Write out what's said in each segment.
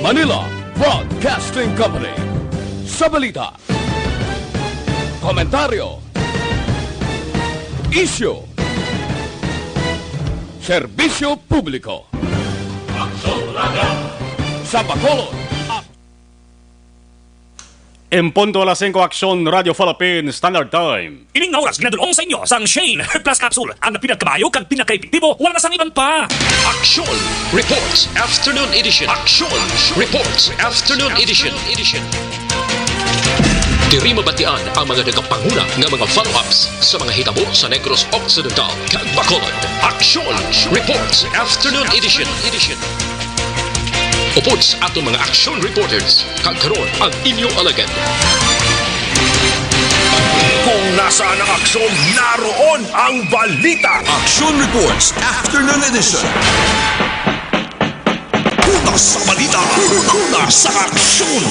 Manila Broadcasting Company. Sa balita, komentaryo, isyu, serbisyo publiko. Sa Bacolod, En punto a las 5 Aksyon Radio Philippines Standard Time. Ining na oras ginadulong sa inyo sang Shane Plus Capsule. Ang pinagkabayo kag pinagkaepektibo, wala na sang iban pa. Action Reports Afternoon Edition. Action Reports Afternoon Edition. Diri mabatian ang mga nagapanguna ng mga follow-ups sa mga hitabo sa Negros Occidental kag Bacolod. Action Reports Afternoon Edition. Upod sa atong mga action reporters, kagkaroon ang inyong alagad. Kung nasaan ang aksyon, naroon ang balita. Action Reports Afternoon Edition. Una sa balita, una sa aksyon.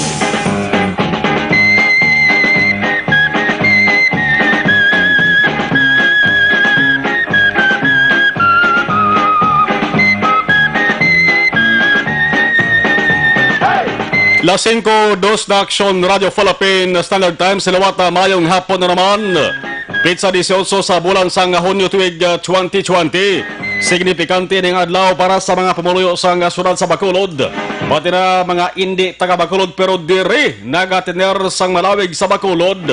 Las 5, 2 na Aksyon Radio Philippines Standard Time. Silawata, mayong hapon na naman. Pizza 18 sa bulan sang Hunyo tuig 2020. Signifikante ng adlaw para sa mga pamuluyo sa syudad sa Bacolod. Pati na mga hindi taga Bacolod pero diri nagatiner sang malawig sa Bacolod.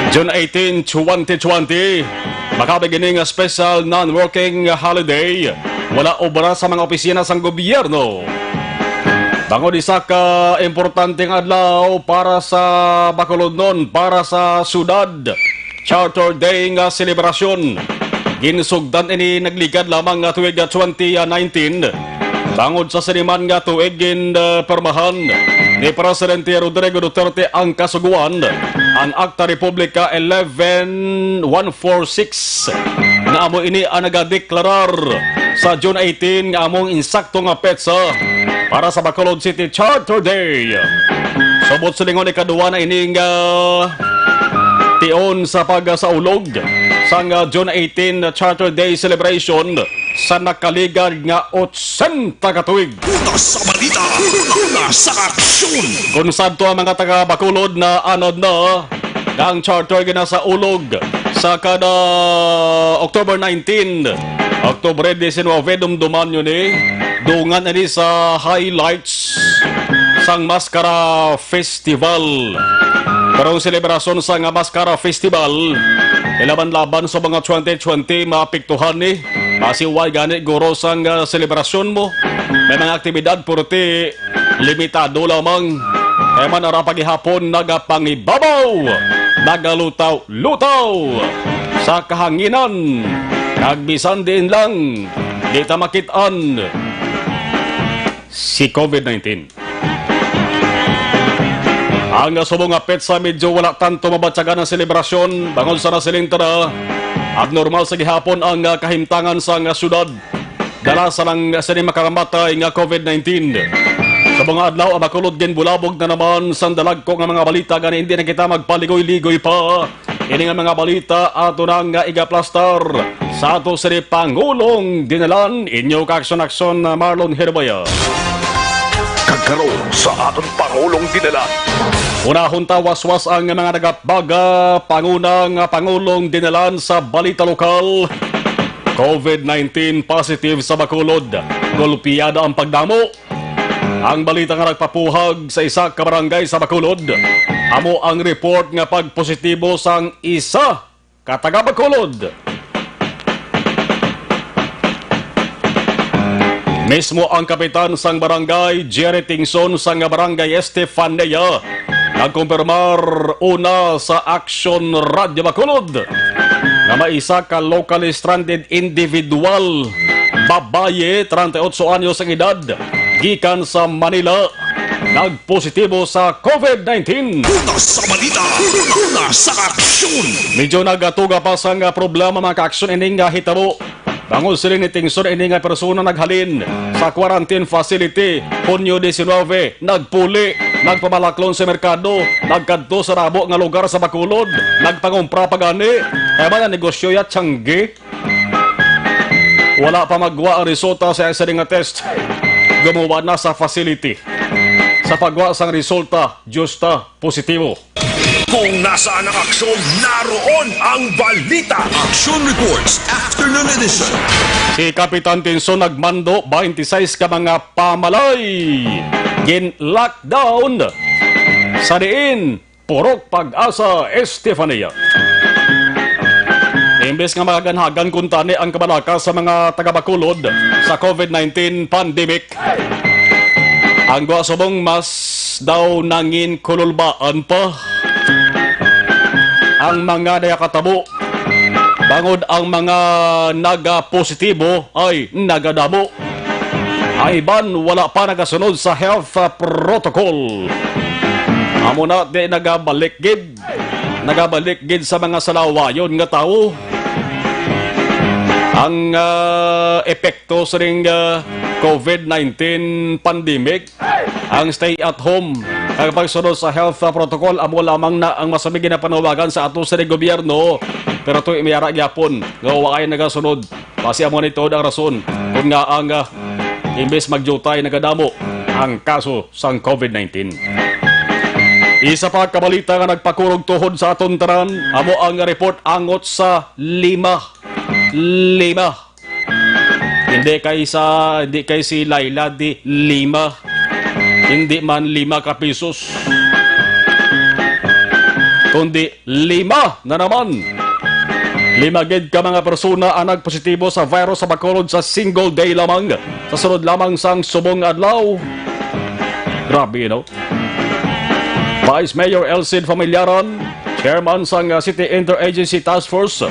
June 18, 2020. Makabeginning special non-working holiday. Wala obra sa mga opisina sang gobyerno. Bangod isa ka importanteng adlaw para sa Bacolod nun, para sa syudad. Charter Day nga selebrasyon. Ginsugdan ini nagligad lamang nga tuig 2019. Bangod sa siniman nga tuig permahan ni Presidente Rodrigo Duterte ang kasuguan, ang Acta Republica 11146 nga amo ini ang nagadeklarar sa June 18 nga among insakto nga petsa para sa Bacolod City Charter Day. Subot sa lingon ikaduwa na ining tion sa pagsaulog sa June 18 Charter Day celebration sa nakaligad nga 80 katuig. Una sa balita, una sa aksyon. Kung sadto ang mga taga Bacolod na anod na ang charter gina sa ulog sa kada October 19. Oktubre 19, dumduman yun dungan ini sa highlights sang Mascara Festival. Karong selebrasyon sang Mascara Festival, ilaban-laban sa mga 2020 maapektuhan ni. Masiway gani guro sang selebrasyon mo. May mga aktibidad purti limitado lamang. Kaya man ara paghihapon nagapangibabaw, nagalutaw-lutaw sa kahanginan. Nagbisan din lang, di ta makitaan si COVID-19. Ang subong nga petsa medyo wala tanto mabatsagan ng selebrasyon. Bangod sa nasilintara, abnormal sa gihapon ang kahimtangan sa syudad. Dala sa lang sini makakamatay nga COVID-19. Sa mga adlaw, Bacolod din bulabog na naman sa dalag ko nga mga balita gani hindi na kita magpaligoy-ligoy pa. Ini nga mga balita ato nang igaplastar sa ato sa Pangulong dinalan inyo ka-aksyon Marlon Herbaya. Kagkaroon sa aton Pangulong dinalan. Unahon waswas ang mga nagabaga pangunang Pangulong dinalan sa balita lokal. COVID-19 positive sa Bacolod. Golpiyada ang pagdamo. Ang balita nga nagpapuhag sa isa ka barangay sa Bacolod. Amo ang report nga pagpositibo sang isa ka taga Bacolod. Mismo ang kapitan sang barangay Jerry Tingson sang barangay Estefanea nagkumpirmar una sa Action Radio Bacolod na may isa ka locally stranded individual babaye 38 anyos ang edad gikan sa Manila nagpositibo sa COVID-19. Una sa balita, una sa aksyon. Medyo nagatuga pa sa problema mga ka-aksyon ining hitabo. Bangod sila ni Tingson ini nga persona naghalin sa quarantine facility Hunyo 19, nagpuli, nagpamalaklon sa merkado, nagkadto sa rabo nga lugar sa Bacolod, nagpangumpra pagani, kaya ba na negosyo ya tiyanggi? Wala pa magwa ang resulta sa isa nga test. gumawa na sa facility. Sa pagwa sang resulta, justa positibo. Kung nasaan ang aksyon, naroon ang balita. Action Reports Afternoon Edition. Si Kapitan Tinson nagmando 26 ka mga pamalay. Gin-lockdown sa diin Purok Pag-asa, Estefania. Imbes nga magaganhagan kuntani ang kabalaka sa mga taga-Bacolod sa COVID-19 pandemic, ang guasubong mas daw nangin kululbaan pa ang mga nayakatabo. Bangod ang mga naga-positibo ay nagadamo. Ayban wala pa nagasunod sa health protocol. Amo na di nagabalik gid sa mga salawayon nga tao ang epekto sa ring COVID-19 pandemic. Ang stay at home ang pagsunod sa health protocol amo lamang na ang masamig na panawagan sa ato sa gobyerno, pero ito imiyara gyapon nga wa kay nagasunod. Kasi amo nito ang rason kung nga ang imbes magjutay nagadamo ang kaso sang COVID-19. Isa pa kabalita nga nagpakurog tuhod sa aton tanan, amo ang report angot sa lima. Hindi kay si Laila di lima. Hindi man 5 ka pesos. Kundi 5 na naman. 5 gid ka mga persona ang nagpositibo sa virus sa Bacolod sa single day lamang. Sa sunod lamang sang subong adlaw. Grabe, no? Vice Mayor Elcid Familiaran, chairman sang City Interagency Task Force,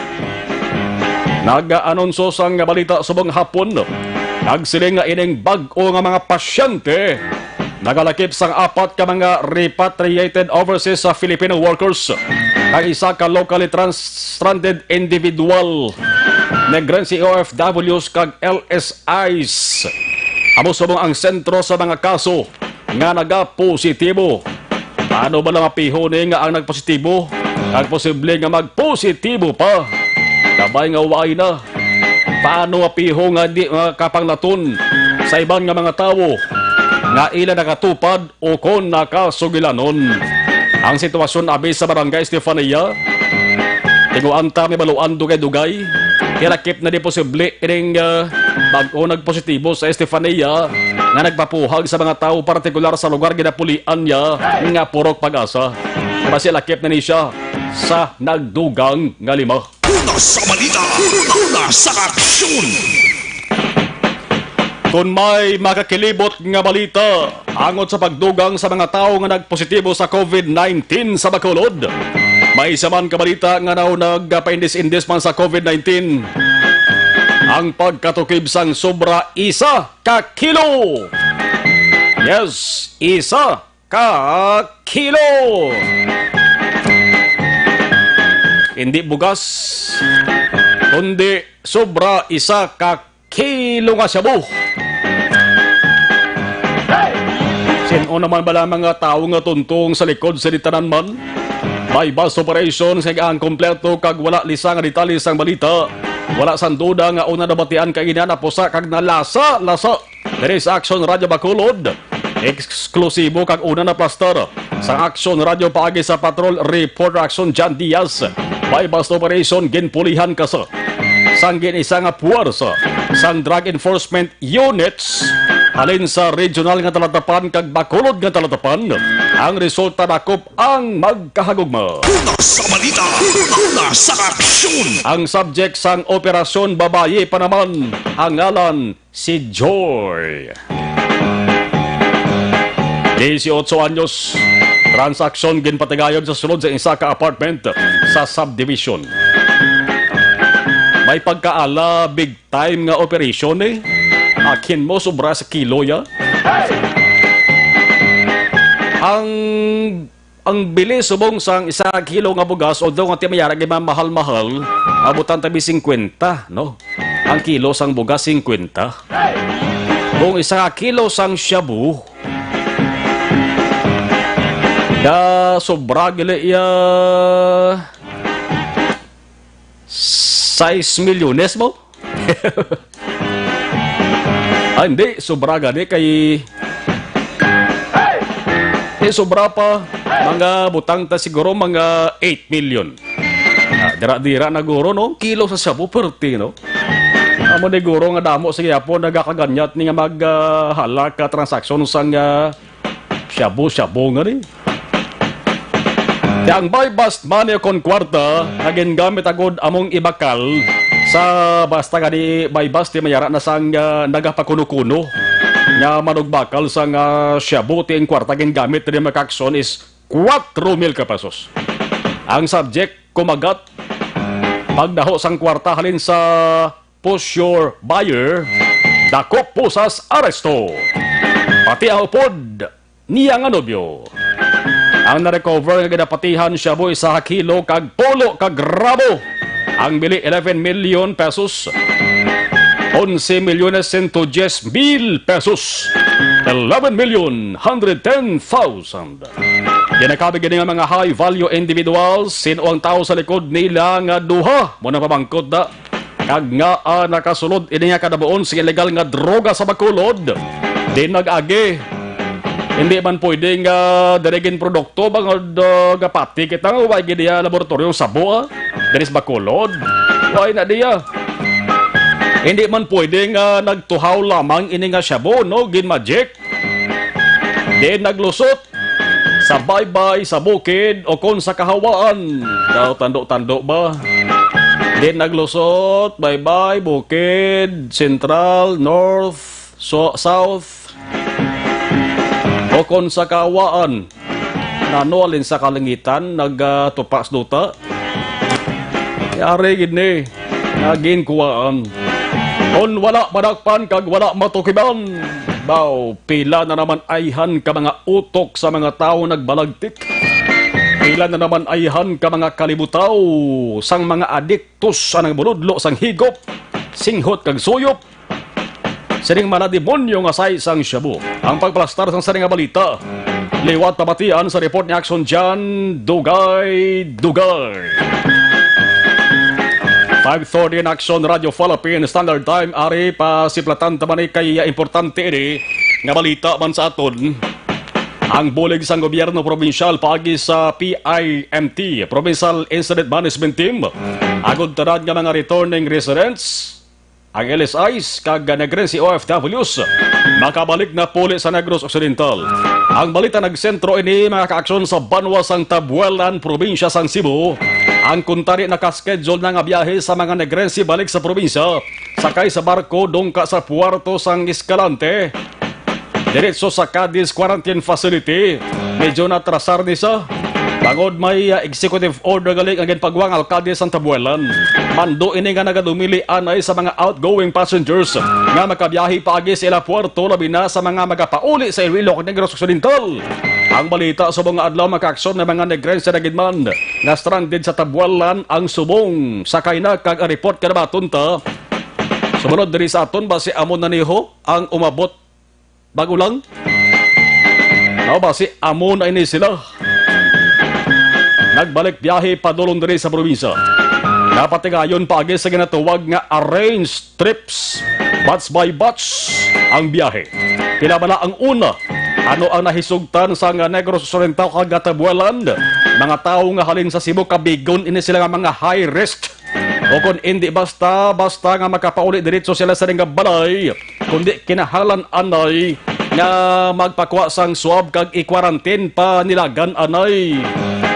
nag-anonso sang balita subong hapon. Nagsiling nga ining bag-o nga mga pasyente nagalakip sang 4 ka mga repatriated overseas sa Filipino workers kay isa ka locally stranded individual, Negrense OFWs kag LSIs. Amo subong ang sentro sa mga kaso nga naga-positibo. Paano ba lang apiho nga ang nagpositibo? Ang posible nga magpositibo pa. Kabay nga waay na. Paano apiho nga di kapanglaton sa ibang nga mga tao nga ila nakatupad o kon nakasugilanon. Ang sitwasyon abi sa Barangay Estefania, tinguanta may baluan dugay-dugay. Kirakip na di posible ining bago nagpositibo sa Estefania nga nagpapuhag sa mga tao partikular sa lugar ginapulian niya nga Purok Pag-asa. Masilakip na ni siya sa nagdugang nga 5. Una sa balita, una sa aksyon. Kung may makakilibot nga balita angot sa pagdugang sa mga tao nga nagpositibo sa COVID-19 sa Bacolod, may isa man kabalita nga nagpaindis-indis man sa COVID-19 ang pagkatukib sang sobra 1 ka kilo. Yes, 1 ka kilo. Hindi bugas, kundi sobra 1 ka kilo nga shabu. Sino naman ba mga tao nga tuntong sa likod sa ditanan man? May bus operation sa ang kompleto kag wala lisang nga detalye sang balita. Wala sang duda nga una nabatian kay ina na pusa kag nalasa. There is Action Radio Bacolod. Eksklusibo kag una na plaster sa Action Radio paagi sa Patrol Reporter Action Jan Diaz. May bus operation ginpulihan kasa sang ginisa nga puwersa sang Drug Enforcement Units halin sa regional nga talatapan kag Bacolod nga talatapan. Ang resulta nakop ang magkahagugma. Una sa balita, una sa aksyon. Ang subject sang operasyon babaye pa naman, ang ngalan si Joy. 18 anyos, transaksyon ginpatigayon sa sulod sa isa ka apartment sa subdivision. May pagkaala big time nga operation eh. Akin mo sobra sa kilo ya. Ang bilis subong sang 1 kilo nga bugas, although nga timayara gay mahal-mahal, abutan tabi 50, no? Ang kilo sang bugas 50. Kung 1 kilo sang shabu, da sobra gili ya 6 milyones mo. Hindi, sobra gani kay... sobra pa. Mga butang ta siguro mga 8 million. Dira-dira na guro, no? Kilo sa shabu perti, no? Amo ni guro nga damo sige po nagakaganyat ni nga maghalak ka transaksyon sang shabu-shabu nga rin. Yang buy bust money kon kwarta naging gamit agod among ibakal sa basta nga di buy bust di mayara na sang nagapakuno-kuno nga manugbakal sang shabu ti kwarta gin gamit rin makaksyon is 4,000 pesos. Ang subject kumagat pagdaho sang kwarta halin sa push your buyer, dakop pusas aresto. Pati ang upod niya nga nobyo. Ang na-recover nga ginapatihan siya boy sa kilo kag polo kag gramo. Ang bili 11 million pesos. 11 milyones 110 mil pesos. 11,110,000. Ginakabig nga mga high-value individuals. Sino ang tao sa likod nila nga duha? Muna pabangkot na. Kag nga nakasulod ini nga kadabuon sa illegal nga droga sa Bacolod. Di nag-agi. Hindi man pwedeng darigin produkto bang gapati kita nga way gidiya laboratoryong sabo dari sa Bacolod. Way na diya. Hindi man pwedeng nagtuhaw lamang ini nga sabo no gin magic. Di naglusot sa baybay sa bukid o kon sa kahawaan. Daw tando-tando ba? Di naglusot, bye-bye, bukid, central, north, south, o kon sa kawaan. Nano alin sa kalangitan, nagtupas duta. Yari gini, naging kuwaan. Kon wala padakpan, kag wala matukiban. Baw, pila na naman ayhan ka mga utok sa mga tao nagbalagtik. Pila na naman ayhan ka mga kalibutaw sang mga adiktos sa nagbuludlo sang higop, singhot kag suyop. Sining malademonyo nga say sang shabu. Ang pagplastar sang saring nga balita. Liwat pamatian sa report ni Action Jan Dugay. 5:30 in Action Radio Philippine Standard Time. Ari pa siplatan taman kay importante ini nga balita man sa aton. Ang bulig sang gobyerno probinsyal paagi sa PIMT, Provincial Incident Management Team, agod tarad nga mga returning residents, ang LSIs kag Negrense OFWs, makabalik na puli sa Negros Occidental. Ang balita nagsentro ini mga kaaksyon sa Banwa sang Tabuelan, probinsya sang Cebu. Ang kuntari nakaschedule na nga biyahe sa mga Negrense balik sa probinsya, sakay sa barko dongka sa Puerto sang Escalante. Diretso sa Cadiz Quarantine Facility. Medyo natrasar ni sa. Bangod may executive order galing ang ginpagwang alkalde sa Tabuelan. Mando ini nga nagadumili anay sa mga outgoing passengers nga makabiyahe paagi sa ila Puerto labi na sa mga magapauli sa Iloilo Negros Occidental. Ang balita sa mga adlaw makaaksyon ng mga Negrense na gidman na stranded sa Tabuelan ang subong sakay na kag report kanabaton ta. Sumunod diri sa aton ba si amon na niho ang umabot bago lang? Ba si amon ay ni sila. Nagbalik biyahe padulong diri sa probinsya. Napatigayon paagi sa ginatuwag nga arranged trips. Batch by batch ang biyahe. Pinabala ang una. Ano ang nahisugtan sa Negros Occidental kag Tabuelan? Mga tao nga halin sa Cebu kabigon ini sila nga mga high risk. O kung hindi basta nga makapauli diretso sila sa nga balay, kundi kinahanglan anay nga magpakuha sang swab kag i-quarantine pa nilagan anay.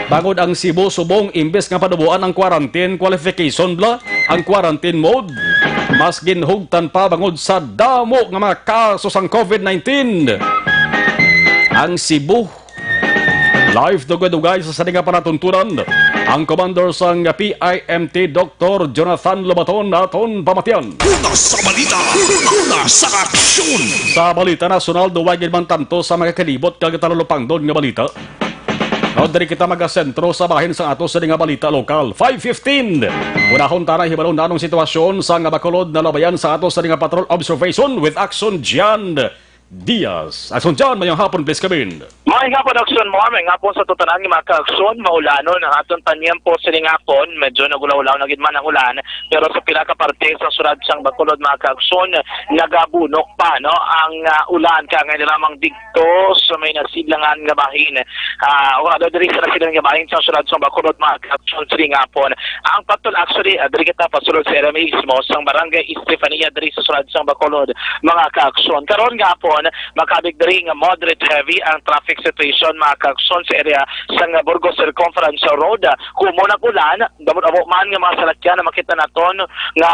Bangod ang Cebu subong imbes nga padubuan ang quarantine qualification bla, ang quarantine mode, mas ginhugtan pa bangod sa damo nga mga kaso sang COVID-19. Ang Cebu live dugay-dugay sa saning nga panatuntunan. Ang commander sang PIMT Dr. Jonathan Lobaton aton pamatian. Una sa balita, una sa aksyon. Sa balita nasyonal, duwagin man tanto sa mga kalibot kag talulupang doon nga balita. O dari kita magasentro sa bahin sa ato sa nga balita lokal. 5:15. Unahon tara hibalon na anong sitwasyon sa nga Bacolod na labayan sa ato sa nga patrol observation with Action Jan Diaz. Action Jan, mayang hapon please come in. Mga nga po aksyon mo, may nga po sa tutanan ng mga ka-aksyon, maulanon ang aton panyempo siling hapon, medyo nagulaw-ulaw na gidman ang ulan, pero sa pila ka parte sa surad sang Bacolod mga ka-aksyon, nagabunok pa no ang ulan ka ngayon lamang dikto sa may nasidlangan nga bahin. O ano diri sa nasidlangan nga bahin sa surad sang Bacolod mga ka-aksyon siling hapon. Ang patol actually diri kita pasulod sa area mismo sang barangay Estefania diri sa surad sang Bacolod mga ka-aksyon. Karon nga po makabig diri nga moderate heavy ang traffic situation mga ka-aksyon sa area sa Burgos Circumference Road. Kung muna ulan, damod abo man nga mga salakyan na makita naton nga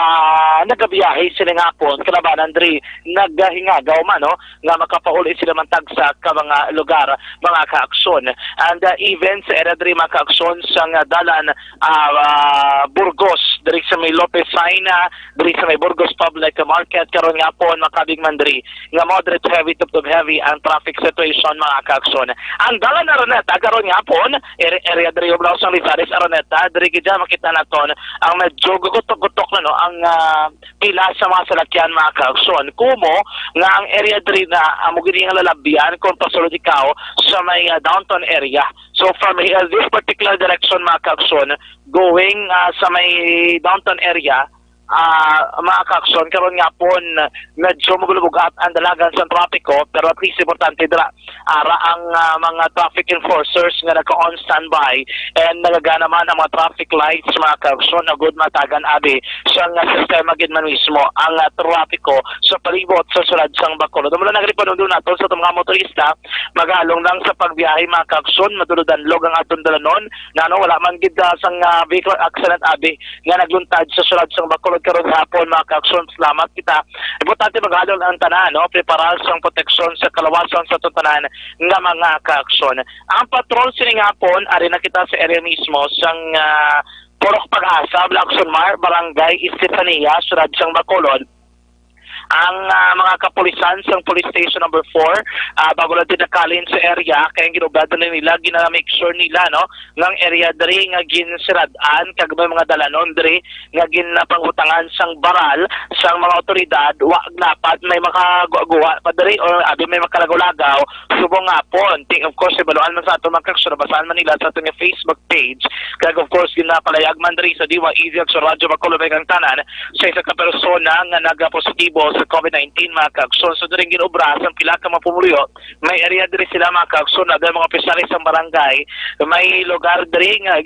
nagabiyahe sila nga po kalabanan diri naghingagaw man no nga makapauli sila man tagsa ka mga lugar mga ka-aksyon. And even sa area diri mga ka-aksyon sa dalan Burgos diri sa may Lopez Saina diri sa may Burgos Public Market karon nga po makabig man diri nga moderate heavy to heavy ang traffic situation mga ka-aksyon. Ang dalan na Araneta, karon nga po, area diri Oblao sang Lizares, Araneta, diri gidya makita naton ang medyo gutok-gutok na no, ang pila sa mga salakyan mga ka-aksyon. Kumo nga ang area diri na amo gid nga lalabyan kung pasulod ikaw sa may downtown area. So from this particular direction mga ka-aksyon, going sa may downtown area, mga ka-aksyon, karon nga po medyo magulubugat ang dalagan sa trapiko, pero at least importante dira ara ang mga traffic enforcers nga naka-on standby and nagagana man ang mga traffic lights mga ka-aksyon na good matagan abi sa sistema gid man mismo ang trapiko sa palibot sa sulad sang Bacolod. Mula nagripondo naton sa mga motorista magalong lang sa pagbiyahe mga ka-aksyon, maduludan log ang aton dalanon na wala man gid sang vehicle accident abi nga nagluntad sa sulad sang Bacolod karon hapon mga ka-aksyon. Salamat kita. Importante maghadol ang tanan no, preparar sang proteksyon sa kalawasan sa tanan nga mga ka-aksyon. Ang patrol sining hapon ari na kita sa area mismo sang Purok Pag-asa, Lacson Mar, Barangay Estefania, Surad sang Bacolod. Ang mga kapulisan sa police station number 4 bago lang tinakalin sa area kaya ginugado na nila gina-make sure nila no ng area diri nga ginsiradan kag may mga dalanon diri nga ginapanghutangan sang baral sang mga otoridad wa dapat may makagawa pa diri or abi may makalagaw-lagaw subong nga po of course ibaluan man sa ato mga kaksyon basahan man nila sa ato nga Facebook page kag of course ginapalayag man diri sa Diwa Easy sa Radyo Bacolod ang tanan sa isa ka persona nga nagapositibo sa COVID-19 mga ka-aksyon. So doon ginobra sa pila ka mapumulyo. May area diri sila mga ka-aksyon na mga opisyalis sa barangay. May lugar diri nga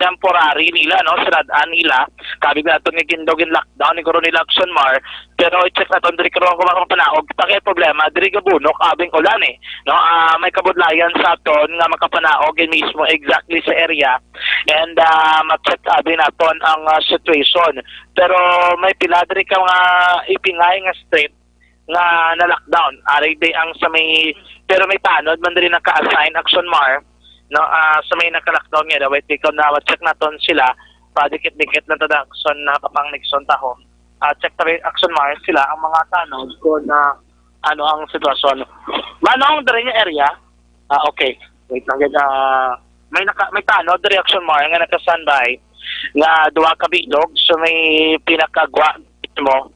temporary nila no siradaan nila. Kabig na ito nga gindogin lockdown ni Coronel Lacson Mar. Pero i-check naton diri karon ko mga panaog. Takay problema diri gabunok abing ulan no may kabudlayan sa aton nga makapanaog mismo exactly sa area and ma-check abing naton ang situation. Pero may pila diri ka mga ipingay nga street nga na-lockdown. Ari day ang sa may pero may tanod man diri naka-assign Action Mar no sa may naka-lockdown nga wait ikaw na check naton sila pa dikit-dikit na tada Action na kapang Nixon taho. Check ta Action Mar sila ang mga tanod kung ano ang sitwasyon. Manong diri nga area. Okay. Wait lang may tanod diri Action Mar nga naka-standby nga duwa ka bilog so may pinakagwa mo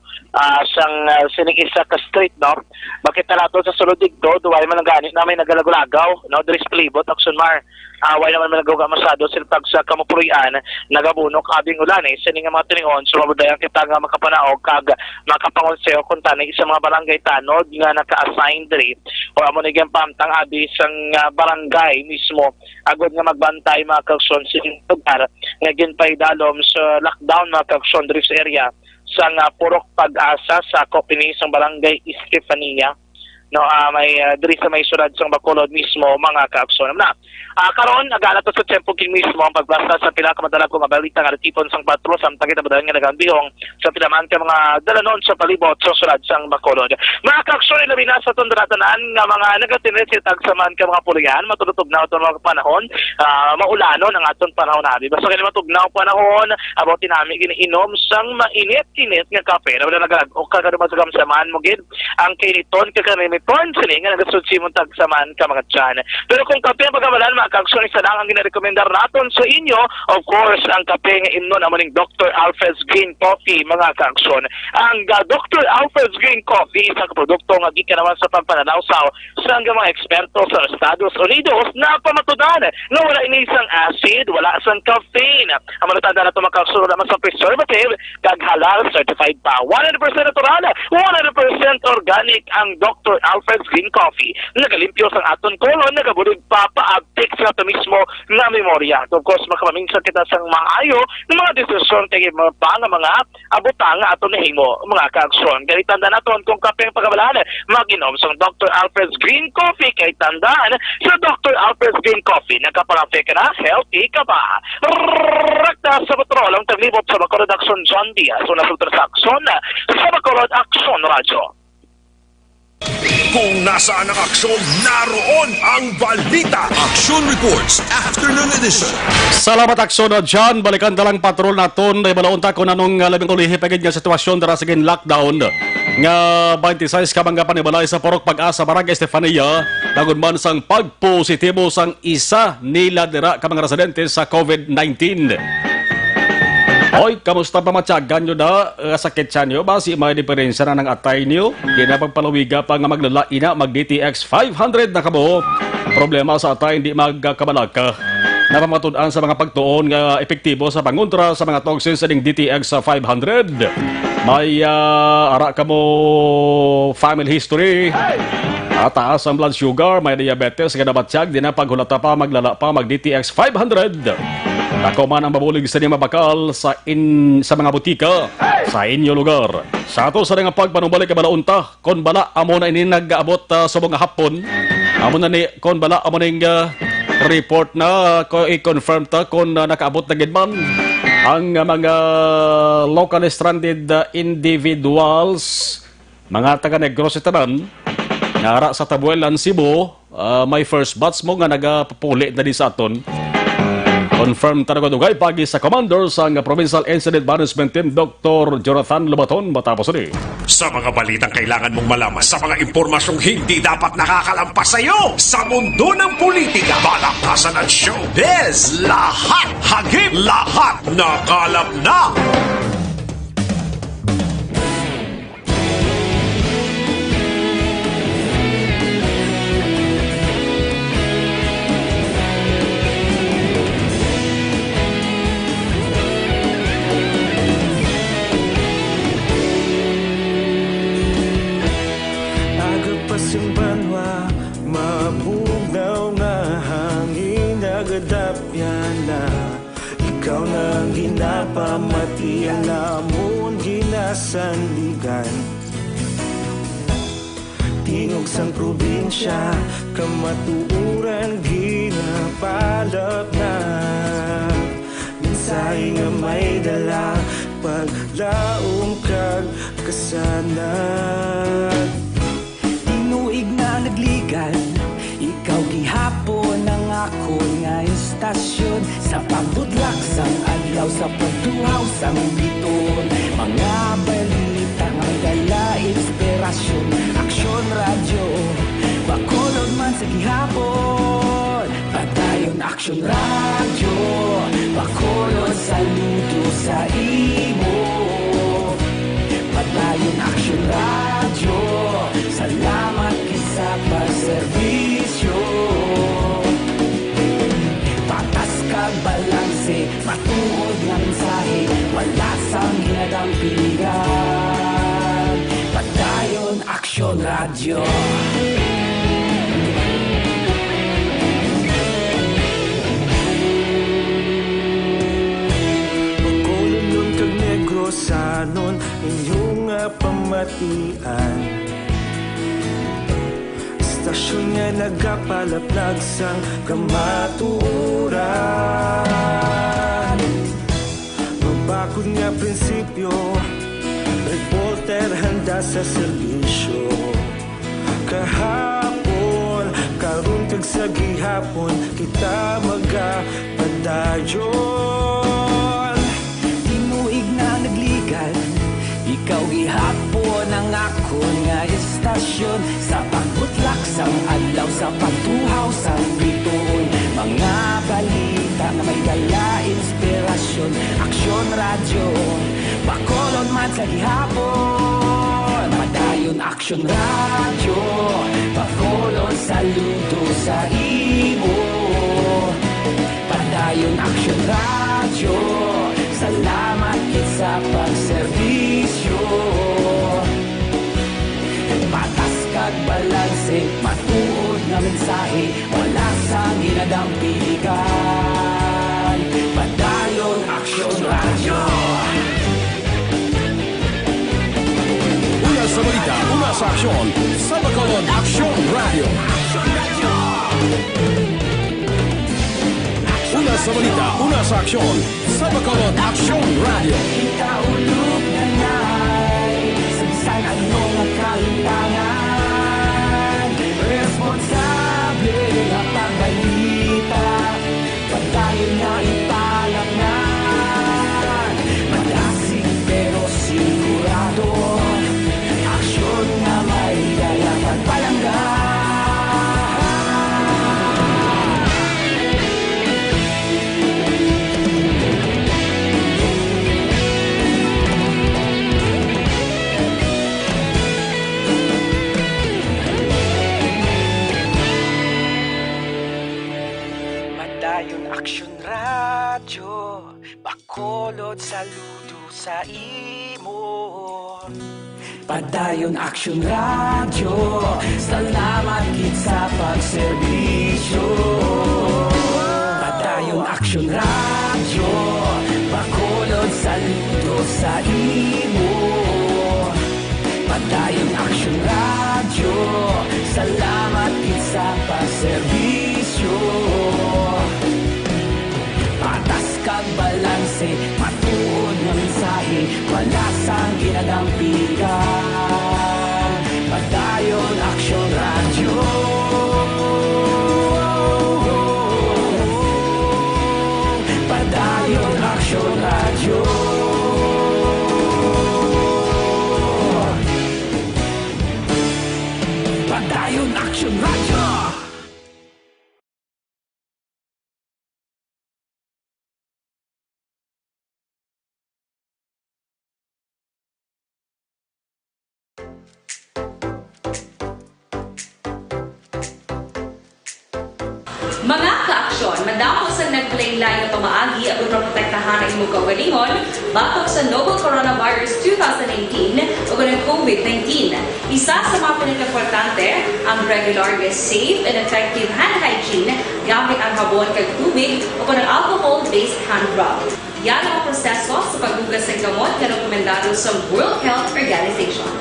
sang sinigisa ka street no bakit nato sa sulod dito duway man ang ganit na may nagalagulagaw no diri sa palibot Action Mar way naman managawa masado sila tag sa kamapurian nagabunok abing ulan sining mga tiningon so mabudayan kita nga makapanaog kag makapangonseo kung tanay sa mga barangay tanod nga naka-assign diri o amo ni pamtang abi sang barangay mismo agod nga magbantay mga ka-aksyon sining lugar nga ginpay dalom sa lockdown mga ka-aksyon diri sa area sang Purok Pag-asa sa Kopini sang Barangay Estefania no may diri sa may sulad sang Bacolod mismo mga ka-aksyon na karon agala to sa tempo king mismo ang pagbasa sa pila ka madalag ko nga balita nga tipon sang patro samtang kita badalan nga nagambihong sa pilaman ka mga dalanon sa palibot sa sulad sang Bacolod mga ka-aksyon labi na sa tundratanan nga mga nagatinit tag sa man ka mga pulian matutog na aton mga panahon maulanon ang aton panahon abi basta kini matugnaw panahon about tinami giniinom sang mainit-init nga kape na wala nagalag o kagado masagamsaman mo gid ang kiniton kagani porn sini nga nagasudsi mo tagsaman ka mga tiyan. Pero kung kape ang pagkamalan mga kaaksyon, isa lang ang ginarekomendar naton sa inyo, of course, ang kape nga imno na maning Dr. Alfred's Green Coffee mga kaaksyon. Ang Dr. Alfred's Green Coffee, isang produkto nga gikan naman sa pampananawsaw sa mga eksperto sa Estados Unidos na pamatudan na wala inisang acid, wala isang caffeine. Ang manatanda na ito mga kaaksyon naman sa preservative, kag halal certified pa. 100% natural, 100% organic ang Dr. Alfred's Green Coffee. Nagalimpyo sa aton kolon, nagabulig pa paabtik sa ito mismo na memorya. Of course, makamaminsan kita sa maayo ng mga desisyon kay mga abutang aton na himo, mga kaaksyon. Kaya tandaan natin kung kape ang pagkabalaan, mag-inom sa Dr. Alfred's Green Coffee. Kaya tandaan sa Dr. Alfred's Green Coffee, nagkapangafe ka na, healthy ka pa. Rakta sa patrol, ang taglibot sa Bacolod Action John Diaz, una sa aksyon sa Bacolod Action Radio. Kung nasaan ang aksyon, naroon ang balita. Action Reports Afternoon Edition. Salamat aksyon na dyan. Balikan dalang patrol naton. Ay balaunta ko na nung labing ulihi pagid nga sitwasyon dara sa lockdown. Nga 26 kamanggapan ni balay sa Porok Pag-asa Barangay Estefania. Dagon man sang pagpositibo sang isa nila dira ka mga residente sa COVID-19. Hoy, kamusta pa matyagan nyo na sakit siya nyo? Basi may diferensya na ng atay nyo? Di na pagpalawiga pa nga maglalaina mag-DTX 500 na kamo. Problema sa atay hindi magkabalaka. Napamatudan sa mga pagtuon nga epektibo sa pangontra sa mga toxins sa DTX 500. May ara kamo family history. Taas ang blood sugar, may diabetes, ganabatsyag, di na paghulata pa, maglala pa, mag-DTX 500. Ako man ang mabulig sa niyang mabakal sa mga butika sa inyo lugar. Sa ato sa nga pagpanumbalik ka balaunta, kon bala amo na ini nag-aabot sa mga hapon. Amo na ni kon bala amo ning report na i-confirm ta kon nakaabot na gid man ang mga locally stranded individuals, mga taga Negros Itanan, nara sa Tabuelan, Cebu, may first batch mo nga nagapupuli na di sa aton. Confirm talaga dugay pagi sa commander sa Provincial Incident Management Team, Dr. Jonathan Lubaton, matapos ni. Sa mga balitang kailangan mong malaman, sa mga impormasyong hindi dapat nakakalampas sa iyo, sa mundo ng politika, balakasan at showbiz, lahat hagip, lahat nakalap na. Ikaw nang ginapamati ang namon ginasandigan. Tingog sang probinsya, kamatuuran ginapalap na. Minsay nga may dala, paglaong kag kasanan. Tinuig na nagligan, ikaw gihapon ang ako nga istasyon. Sa pagbudlak sang adlaw, sa pagtuhaw sang biton. Mga balita nga dala inspirasyon. Aksyon radyo, Bacolod man sa gihapon. Padayon Aksyon radyo, Bacolod saludo sa imo. Padayon Aksyon radyo, salamat kisa pagserbisyo. Balanse, matuod ng mensahe, wala sang ginadampigan. Padayon Aksyon Radyo. Bacolod nun kag Negros anon, inyong pamatian. Stasyon nga nagapalaplag sang kamaturan. Mabakod nga prinsipyo, reporter handa sa serbisyo. Kahapon, karun kag sa gihapon, kita magapadayon. Tinuig na nagligan, ikaw gihapon ang ako nga istasyon. Sa pag Isang adlaw sa pagtuhaw sa bituon, mga balita na may dala inspirasyon. Aksyon radyo, Bacolod man sa gihapon. Padayon Aksyon radyo, Bacolod saludo sa imo. Padayon Aksyon radyo, salamat kit sa pagserbisyo. Patas kag balanse, matuod nga mensahe, wala sang ginadampikan. Padayon Aksyon radyo. Una sa balita, una sa aksyon, sa Bacolod Aksyon Radio. Una sa balita, una sa aksyon, sa Bacolod Aksyon Radio. Ikaulog na na'y Sansan ano nga kahintangan, responsable nga pagbalita, pagdayon nga ipalangnan. Malasig pero sigurado, aksyon nga may dalang pagpalanggan. Padayon Aksyon radyo, Bacolod saludo sa imo. Padayon Aksyon radyo, salamat gid sa pagserbisyo. Padayon Aksyon radyo, Bacolod saludo sa imo. Padayon Aksyon radyo, salamat gid sa pagserbisyo. Patas kag balanse, matuod nga mensahe, wala sang ginadampikan. Padayon Aksyon radyo. Padayon Aksyon radyo. Padayon Aksyon radyo. Mga ka-aksyon, madamo sa naglaylay na pamaagi at protektahan ang imong kaugalingon batok sa novel coronavirus 2018 o ng COVID-19. Isa sa mga pinaka-importante ang regular, safe and effective hand hygiene gamit ang habon kag tubig o ng alcohol-based hand rub. Yan ang proseso sa paghugas ng gamot na rekomendado sa World Health Organization.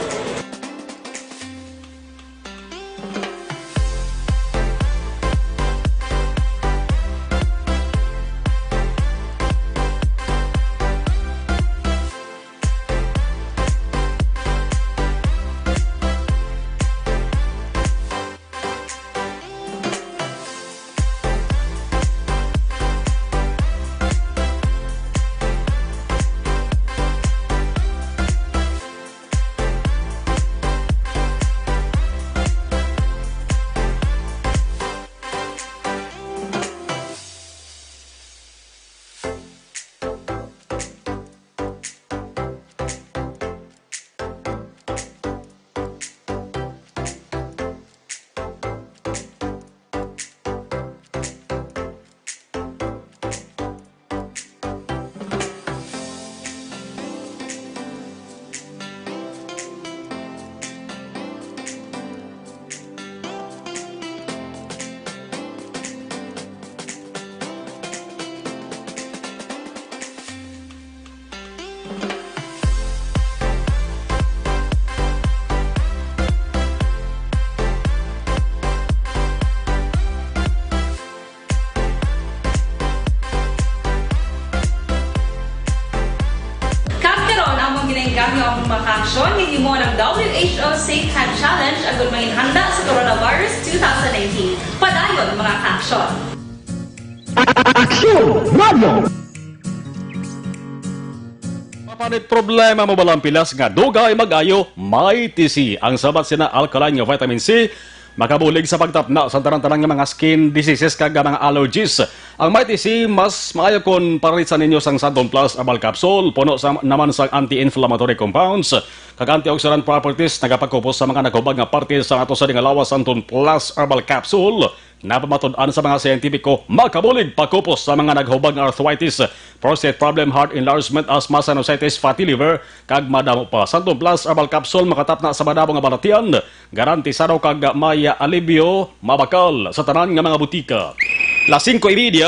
Gamyo ang makaksyon ng imo ng WHO Safe Hand Challenge agad mahinhanda sa coronavirus 2019. Padayon mga kaaksyon! Aksyon Radio! Mapanit problema mo balang pilas nga dugay mag-ayo, may TC. Ang sabat sina alkaline nga vitamin C, makabulig sa pagtapna sa tanan-tanan nga mga skin diseases kag mga allergies. Ang Mighty C mas maayo kon paralisan ninyo sang Santon Plus Herbal Capsule puno sa naman sa anti-inflammatory compounds kag antioxidant properties nagapakupos sa mga naghubag nga parte sa ato sa dingalawas Santon Plus Herbal Capsule. Napamatud-an sa mga siyentipiko, makabulig pakupos sa mga naghubag nga arthritis, prostate problem, heart enlargement, asthma, sinusitis, fatty liver, kag madamo pa. Santon Plus Herbal Capsule makatapna sa madamo nga balatian, garantisado kag maya alibyo, mabakal sa tanan nga mga butika. Las 5:30,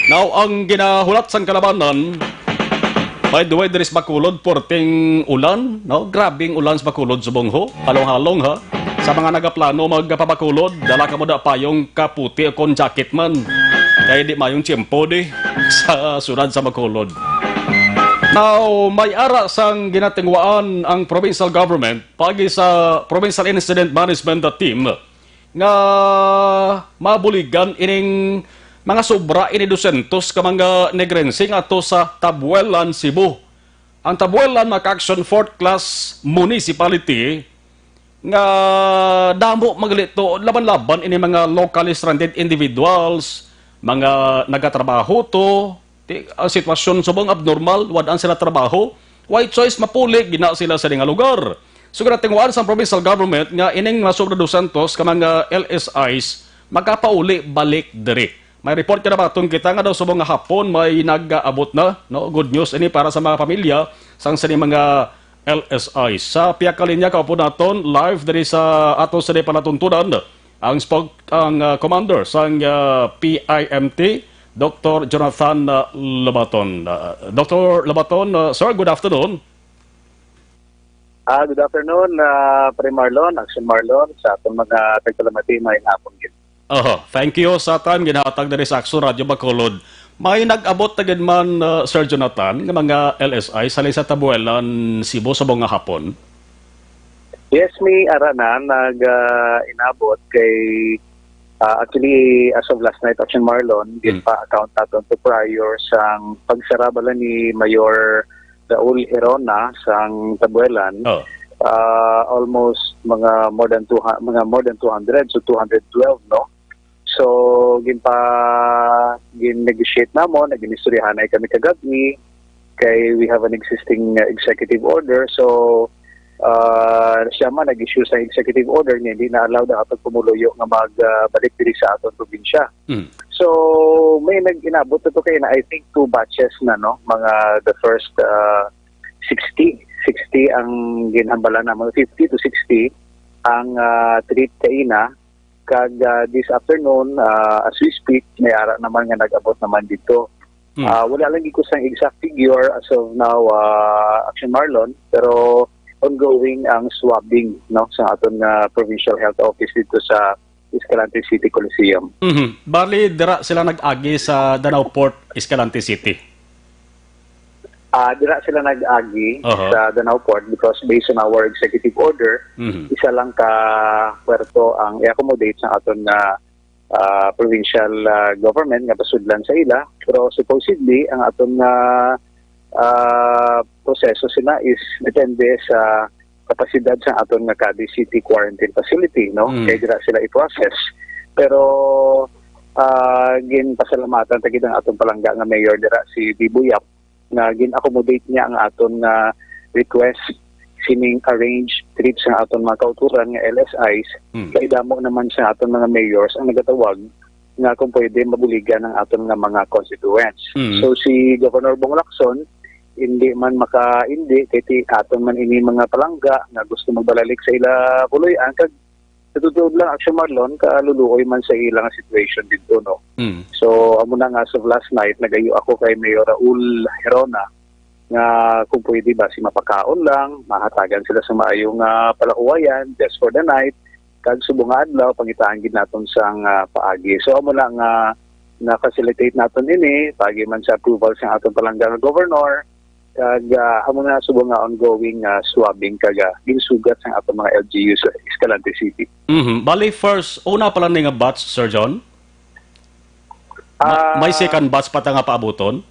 now ang ginahulat sang kalabanan, by the way, there is Bacolod, porting ulan, no? Grabing ulan sa Bacolod, subongho, halong-halong ha. Sa mga nagaplano magpapakulod, dala ka mo da pa yung kaputi o kon jacket man. Kaya di mayong tiyempo di sa sunad sa Bacolod. Now, may ara sang ginatingwaan ang provincial government pagi sa Provincial Incident Management Team nga mabuligan ining mga sobra ini 200 ka mga negrensing ato sa Tabuelan, Cebu. Ang Tabuelan Mac-Action 4th Class Municipality nga damo maglito laban-laban ini mga locally stranded individuals, mga nagatrabaho to, ang sitwasyon subong abnormal, wadaan sila trabaho, white choice mapuli gina sila sa nga lugar. So ginatingwaan sa provincial government nga ining nasobra 200 ka mga LSIs magkapauli balik diri. May report ka na ba kita nga daw subong nga hapon may nag-aabot na, no? Good news ini para sa mga pamilya sang sa mga LSI. Sa piyak kalinya kaupo naton live dari sa ato sa palatuntunan ang commander sang PIMT Dr. Jonathan Labaton. Dr. Labaton, sir, good afternoon. Good afternoon, Pre Marlon, Action Marlon, sa atong mga tagkalamati may hapon gid. Thank you sa time ginahatag dari sa Action Radio Bacolod. May nag-abot tagid man, Sir Jonathan, ng mga LSI sa Tabuelan, Cebu sa mga hapon? Yes, may ara na nag-inabot kay actually as of last night, Action Marlon, din pa account natin to prior sang pagsarabala ni Mayor Raul Herona sang Tabuelan. Almost mga more than 200, so 212, no? So, gin-negotiate namon, nag-inistoryahan ay kami kagabi, kay we have an existing executive order, so siya man nag-issue sa executive order niya, hindi na-allow na kapag pumuluyo nga magbalik diri sa aton probinsya. So, may nag-inabot ito kayo na I think 2 batches na, no? Mga the first 60 ang ginhambala na, mga 50 to 60 ang treat kaina. Kag this afternoon, as we speak, may ara naman nga nag-abot naman dito. Wala lang ko sang exact figure as of now, Action Marlon, pero ongoing ang swabbing, no, sa aton provincial health office dito sa Escalante City Coliseum. Bali, dira sila nag-agi sa Danau Port, Escalante City? Dira sila nag-agi sa Danau Port because based on our executive order, isa lang ka puerto ang i-accommodate sa aton na provincial government nga pasudlan sa ila. Pero supposedly, ang aton na proseso sila is depende sa kapasidad sa aton nga Cadiz City Quarantine Facility, no? Kaya dira sila i-process. Pero ginpasalamatan tagid ang aton palangga nga mayor dira si Bibuyap na gin-accommodate niya ang aton request sining arrange trips sa aton mga kauturan nga LSIs. Kaya damo naman sa aton mga mayors ang nagatawag nga kung pwede mabuligan ang aton nga mga constituents. So si Governor Bong Lacson hindi man maka-indi kay aton man ini mga palangga nga gusto magbalalik sa ila puloy-an kag tutudod lang Action Marlon kaluluoy man sa ilang situation dito, no. So amo na nga as of last night nagayo ako kay Mayor Raul Herona nga kung pwede ba si mapakaon lang, mahatagan sila sa maayong palakuwayan just for the night kag subong adlaw pangitaan gid naton sang paagi. So amo lang na-facilitate naton ini pagi man sa approval sa aton palangga nga governor kag amo na subong nga ongoing swabbing kag ginsugat sa aton mga LGU sa Escalante City. Bali first una pala ni nga batch, Sir John? May second batch pa ta nga paabuton?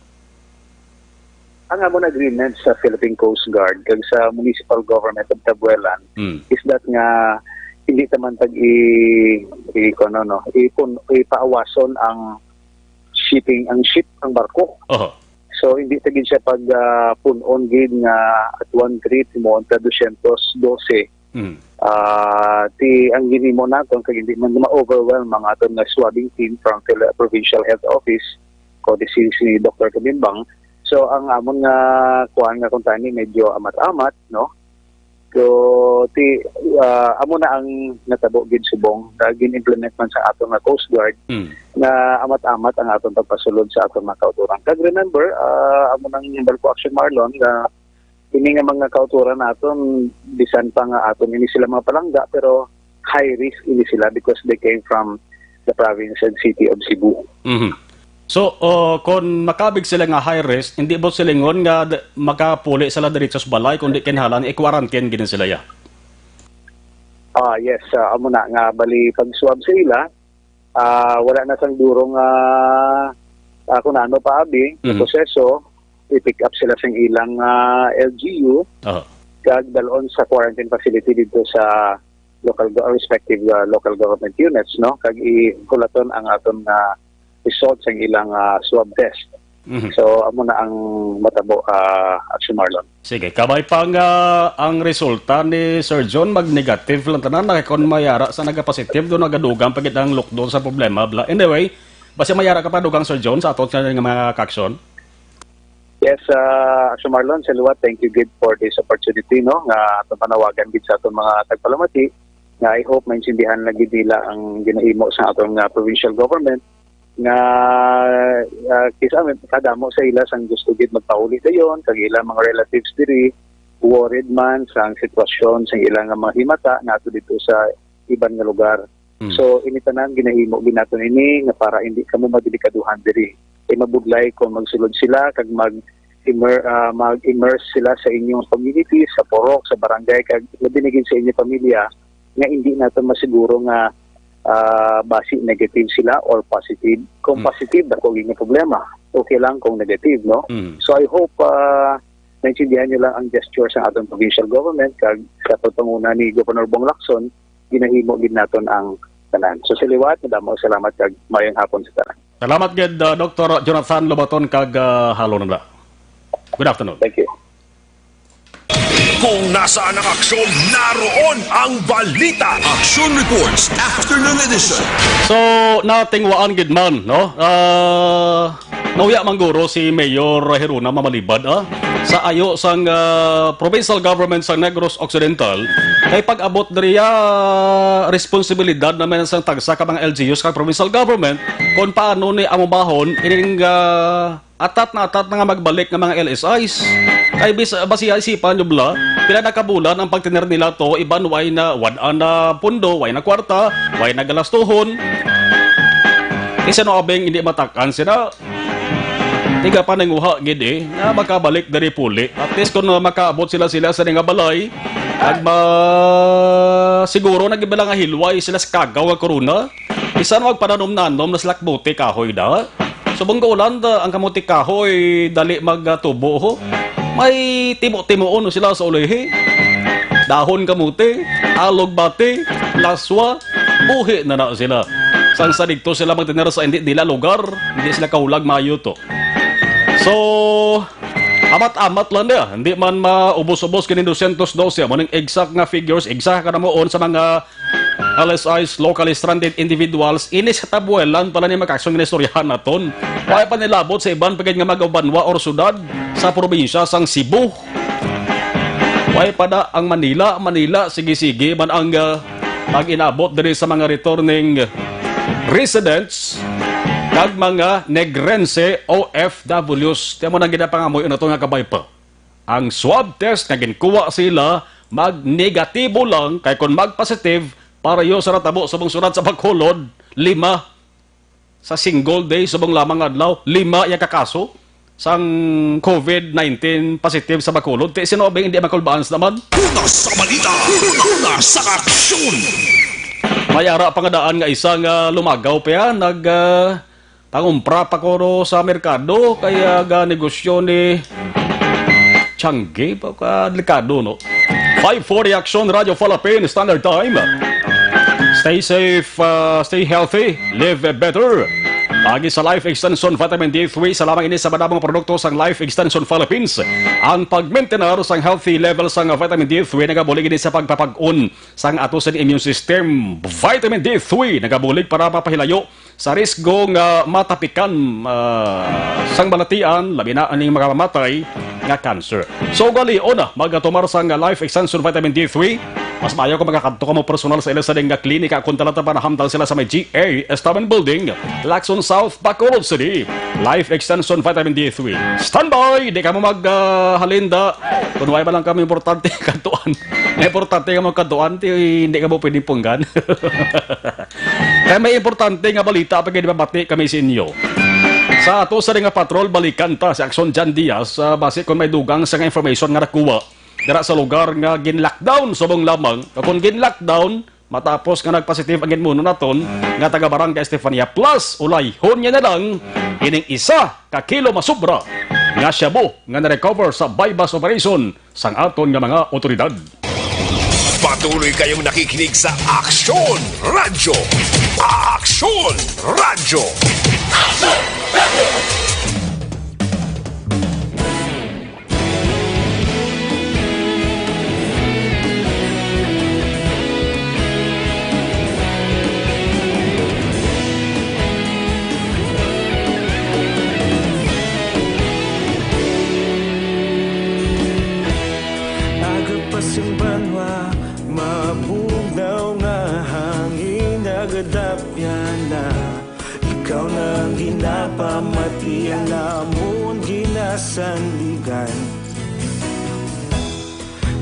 Ang amon agreement sa Philippine Coast Guard kag sa municipal government of Tabuelan is that nga hindi naman ipaawason ang ship ang barko. So hindi tagin siya pag punon gid nga at one trip mo ta 212. Ti ang ginimo naton kag hindi man ma-overwhelm mga aton nga swabbing team from Provincial Health Office ko si Dr. Kabimbang. So ang amon nga kuan nga kuntani medyo amat-amat, no? So amo na ang natabo gid subong gin implement man sa aton nga Coast Guard na amat-amat ang aton pagpasulod sa aton mga kauturan. Kag remember amo nang Barko Action Marlon nga ini nga mga kauturan naton bisan pa nga aton ini sila mga palangga pero high risk ini sila because they came from the province and city of Cebu. So, kung makabig sila nga high risk, hindi ba silingon nga makapuli sila diretso sa balay, kundi kinhalan, i-quarantine ginin sila ya? Yes, amo na nga bali pag-swab sa ila, wala na sang durong kung ano pa abi, proseso, i-pick up sila sa ilang LGU, kag dalon sa quarantine facility dito sa respective local government units, no? Kag ikulaton ang aton results ang ilang swab test. So, amo na ang matabo Action Marlon. Sige, kabay pang ang resulta ni Sir John mag-negative lang tanan, nakikon mayara sa nag-positive doon nagadugang pagit ang lockdown sa problema. Anyway, basta mayara ka pa dugang Sir John sa atot nga mga kaksyon? Yes, Action Marlon, saluat, thank you good for this opportunity, no? Nga atong panawagan gid sa atong mga tagpalamati. Nga I hope maintindihan lagi nila ang ginahimo sa atong provincial government nga kisa kadamo sa ila sang gusto gid magpauli dayon kag ilang mga relatives diri worried man sa sitwasyon sa ilang mga himata nato dito sa iban nga lugar. So ini tanan ginahimo ginaton ini nga para hindi kamo madelikaduhan diri. Mabuglay kung magsulod sila kag mag-immerse sila sa inyong community, sa porok, sa barangay kag labinigin sa inyong pamilya nga hindi nato masiguro nga basi negative sila or positive. Kung positive, dako yung problema. Okay lang kung negative, no? So I hope naintindihan nyo lang ang gesture sa atong provincial government kag sa pagpanguna ni Governor Bong Lacson, ginahimo gid naton ang tanan. So siliwat, madamo salamat kag mayong hapon sa tanan. Salamat gid Dr. Jonathan Lobaton kag halo na. Good afternoon. Thank you. Kung nasaan ang aksyon, naroon ang balita. Action Reports Afternoon Edition. So, natingwaan gid man, no? Nauya mangguro si Mayor Heruna Mamalibad sa ayo sang provincial government sa Negros Occidental kay pag-abot diriya responsibilidad naman sang tagsa ka mga LGUs kag provincial government kung paano ni amubahon ining atat na nga magbalik ng mga LSIs. Kay basiya isipan nyo bla, pila na kabulan ang pagtiner nila to, iban way na wadaan na pundo, way na kwarta, way na galastuhon. Isa no abeng hindi matakan sila. Tiga pa nanguha gid na makabalik dari puli. At least kung makaabot sila sa nga balay, at siguro nagibala nga hilway sila sa kagaw nga korona. Isa no magpananom-nanom na slakbuti kahoy da. Subong kaulan ang kamuti kahoy dali magtubo ho. May timo-timoon sila sa ulihi. Dahon kamuti, alog bati, laswa, buhi na sila. Sang sa dito sila magtinira sa hindi nila lugar, hindi sila kaulag mayo to. So, amat-amat lang niya. Hindi man maubos-ubos kini 212. Maning exact nga figures, exact ka na moon sa mga LSIs, locally stranded individuals, inis katabuelan pala ni makaksong inistoryahan naton. Kaya pa nilabot sa iban pagkat nga magabanwa or sudad sa probinsya sang Cebu. Kaya pa da ang Manila, sige-sige man ang pag-inabot diri sa mga returning residents kag mga Negrense OFWs. Tiyan mo nang ginapangamoy na ito nga kabay pa. Ang swab test na ginkuha sila mag-negatibo lang kay kung mag-positive para yo sa ratabo subong surat sa Bacolod 5 sa single day subong lamang adlaw 5 yung kakaso sang COVID-19 positive sa Bacolod. Ti sinobeng hindi makulbaans naman. Una sa balita, una sa aksyon. Mayara pangadaan nga isang lumagaw pa yan pangumpra pa ko sa merkado kaya negosyo ni Changi pa ka delikado no. 5:40 Action Radio Philippine Standard Time. Stay safe, stay healthy, live better. Lagi sa Life Extension Vitamin D3, sa lamang ini sa madamong produkto sang Life Extension Philippines. Ang pag-maintainer sang healthy levels sang vitamin D3 nagabulig ini sa pagpapag-on sang ato sa immune system. Vitamin D3 nagabulig para mapahilayo sa risgo nga matapikan sang balatian, labi na aning makamatay nga cancer. So gali, una, magatumar sang Life Extension Vitamin D3. Mas maayo kung magkakadto ka mo personal sa ila sa nga klinika kung talata pa nahamdal sila sa may GA Estaban Building, Lacson South, Bacolod City. Life Extension Vitamin D3. Standby! Di ka mo maghalinda. Kung ba lang kami importante kaduan. Importante ka mo kaduan, hindi ka mo pwedeng punggan. Kaya may importante nga balita pag hindi mabati kami sa inyo. Sa ato sa nga patrol, balikan ta si Action Jan Diaz base kung may dugang sa nga information nga nakuha dira sa lugar nga gin-lockdown subong lamang. Kung gin-lockdown, matapos nga nagpositive ang ginmuno naton nga taga Barangay Estefania plus ulay honya na lang ining isa ka kilo masubra nga shabu nga na-recover sa bypass operation sang aton nga mga otoridad. Patuloy kayong nakikinig sa Aksyon Radyo. Aksyon Radyo. Agapasang banwa, mabugnaw nga hangin nagadapyan na. Ikaw na ginapamati, alamon ginasandigan.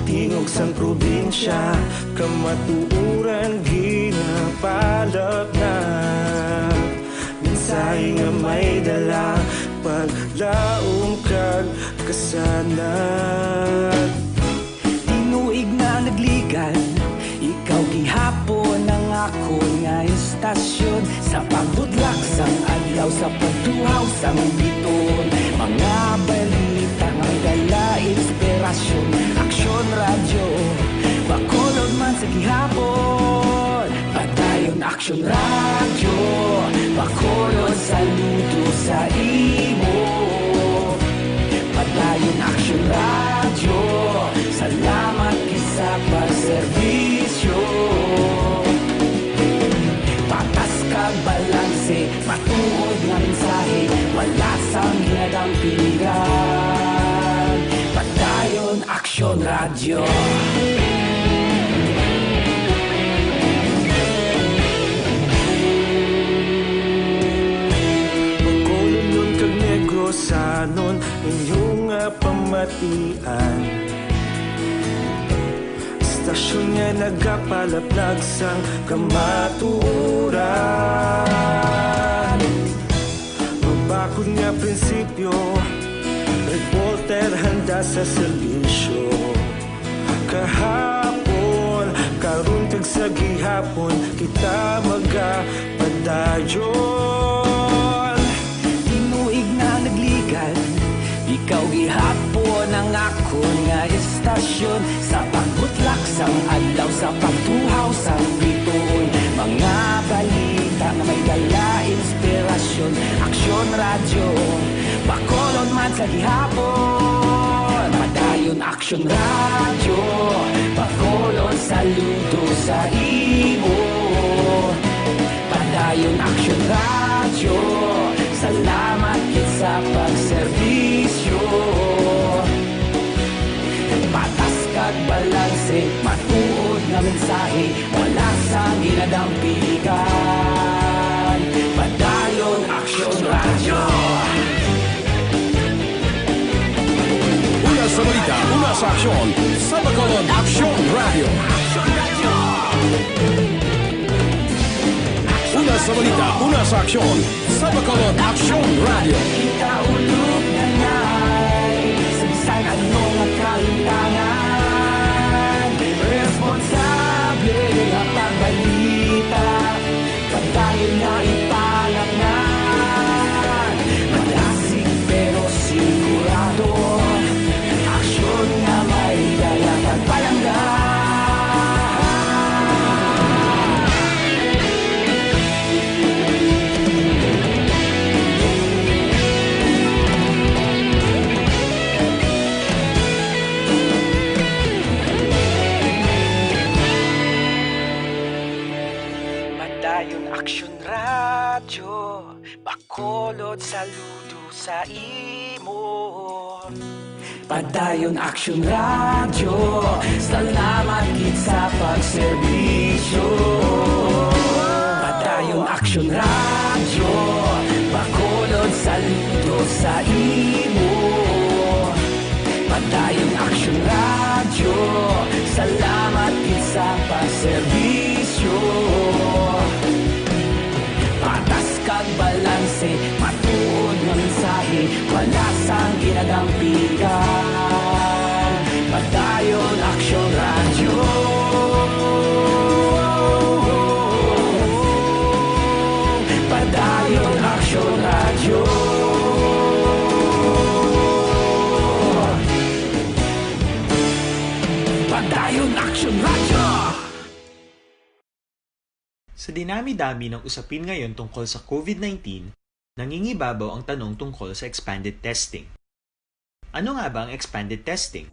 Tingog sang probinsya, kamatuuran ginapalap na. Minsay nga may dala, paglaong kag kasanag. Tinuig na nagligan, ikaw gihapon ang ako nga istasyon. Sa pagbudlak sang adlaw, sa pagtuhaw sang biton. Mga balita nga dala inspirasyon. Aksyon Radyo, Bacolod man sa gihapon. Padayon Aksyon Radyo, Bacolod saludo sa imo. Padayon Aksyon Radyo, salamat kisa pagserbisyo. Patas kag balanse, matuod nga mensahe, wala sang hinagang pilihan. Padayon Aksyon Radyo. Bacolod nun kag Negrosanon, inyong pamatian. Stasyon nga nagapalaplag sang kamatuuran. Magbakod nga prinsipyo, reporter handa sa serbisyo. Kahapon, karun kag sa gihapon, kita magapadayon. Tinuig na nagligan, ikaw gihapon ang ako nga istasyon. Sa pagbutlak sang adlaw, sa pagtuhaw sang biton. Mga balita na may dala inspirasyon. Aksyon Radyo, Bacolod man sa gihapon. Padayon Aksyon Radyo, Bacolod saludo sa imo. Padayon Aksyon Radyo, salamat kit sa pagserbisyo. Patas kag balanse, matuod nga mensahe, wala sang ginadampigan. Padayon Aksyon Radyo. Una sa balita, una sa aksyon, sa Bacolod Aksyon Radio. Una sa balita, una sa aksyon, sa Bacolod Aksyon Radio. Kita ulog na ngay, sagsang ano nga kalintangan. Responsable nga pagbalita, pagdayon nga ipalangan. Malasig pero sigurado, aksyon nga may dala pagpalanggan. Action Radio, Bacolod saludo sa imo. Padayon Action Radio, salamat gid sa pagserbisyo. Padayon Action Radio, Bacolod saludo sa imo. Padayon Action Radio, salamat gid sa pagserbisyo. Patas kag balanse, matuod nga mensahe, wala sang ginadampigan. Padayon Action Radio. Padayon Action Radio. Padayon Action Radio. Sa dinami-dami ng usapin ngayon tungkol sa COVID-19, nangingibabaw ang tanong tungkol sa expanded testing. Ano nga ba ang expanded testing?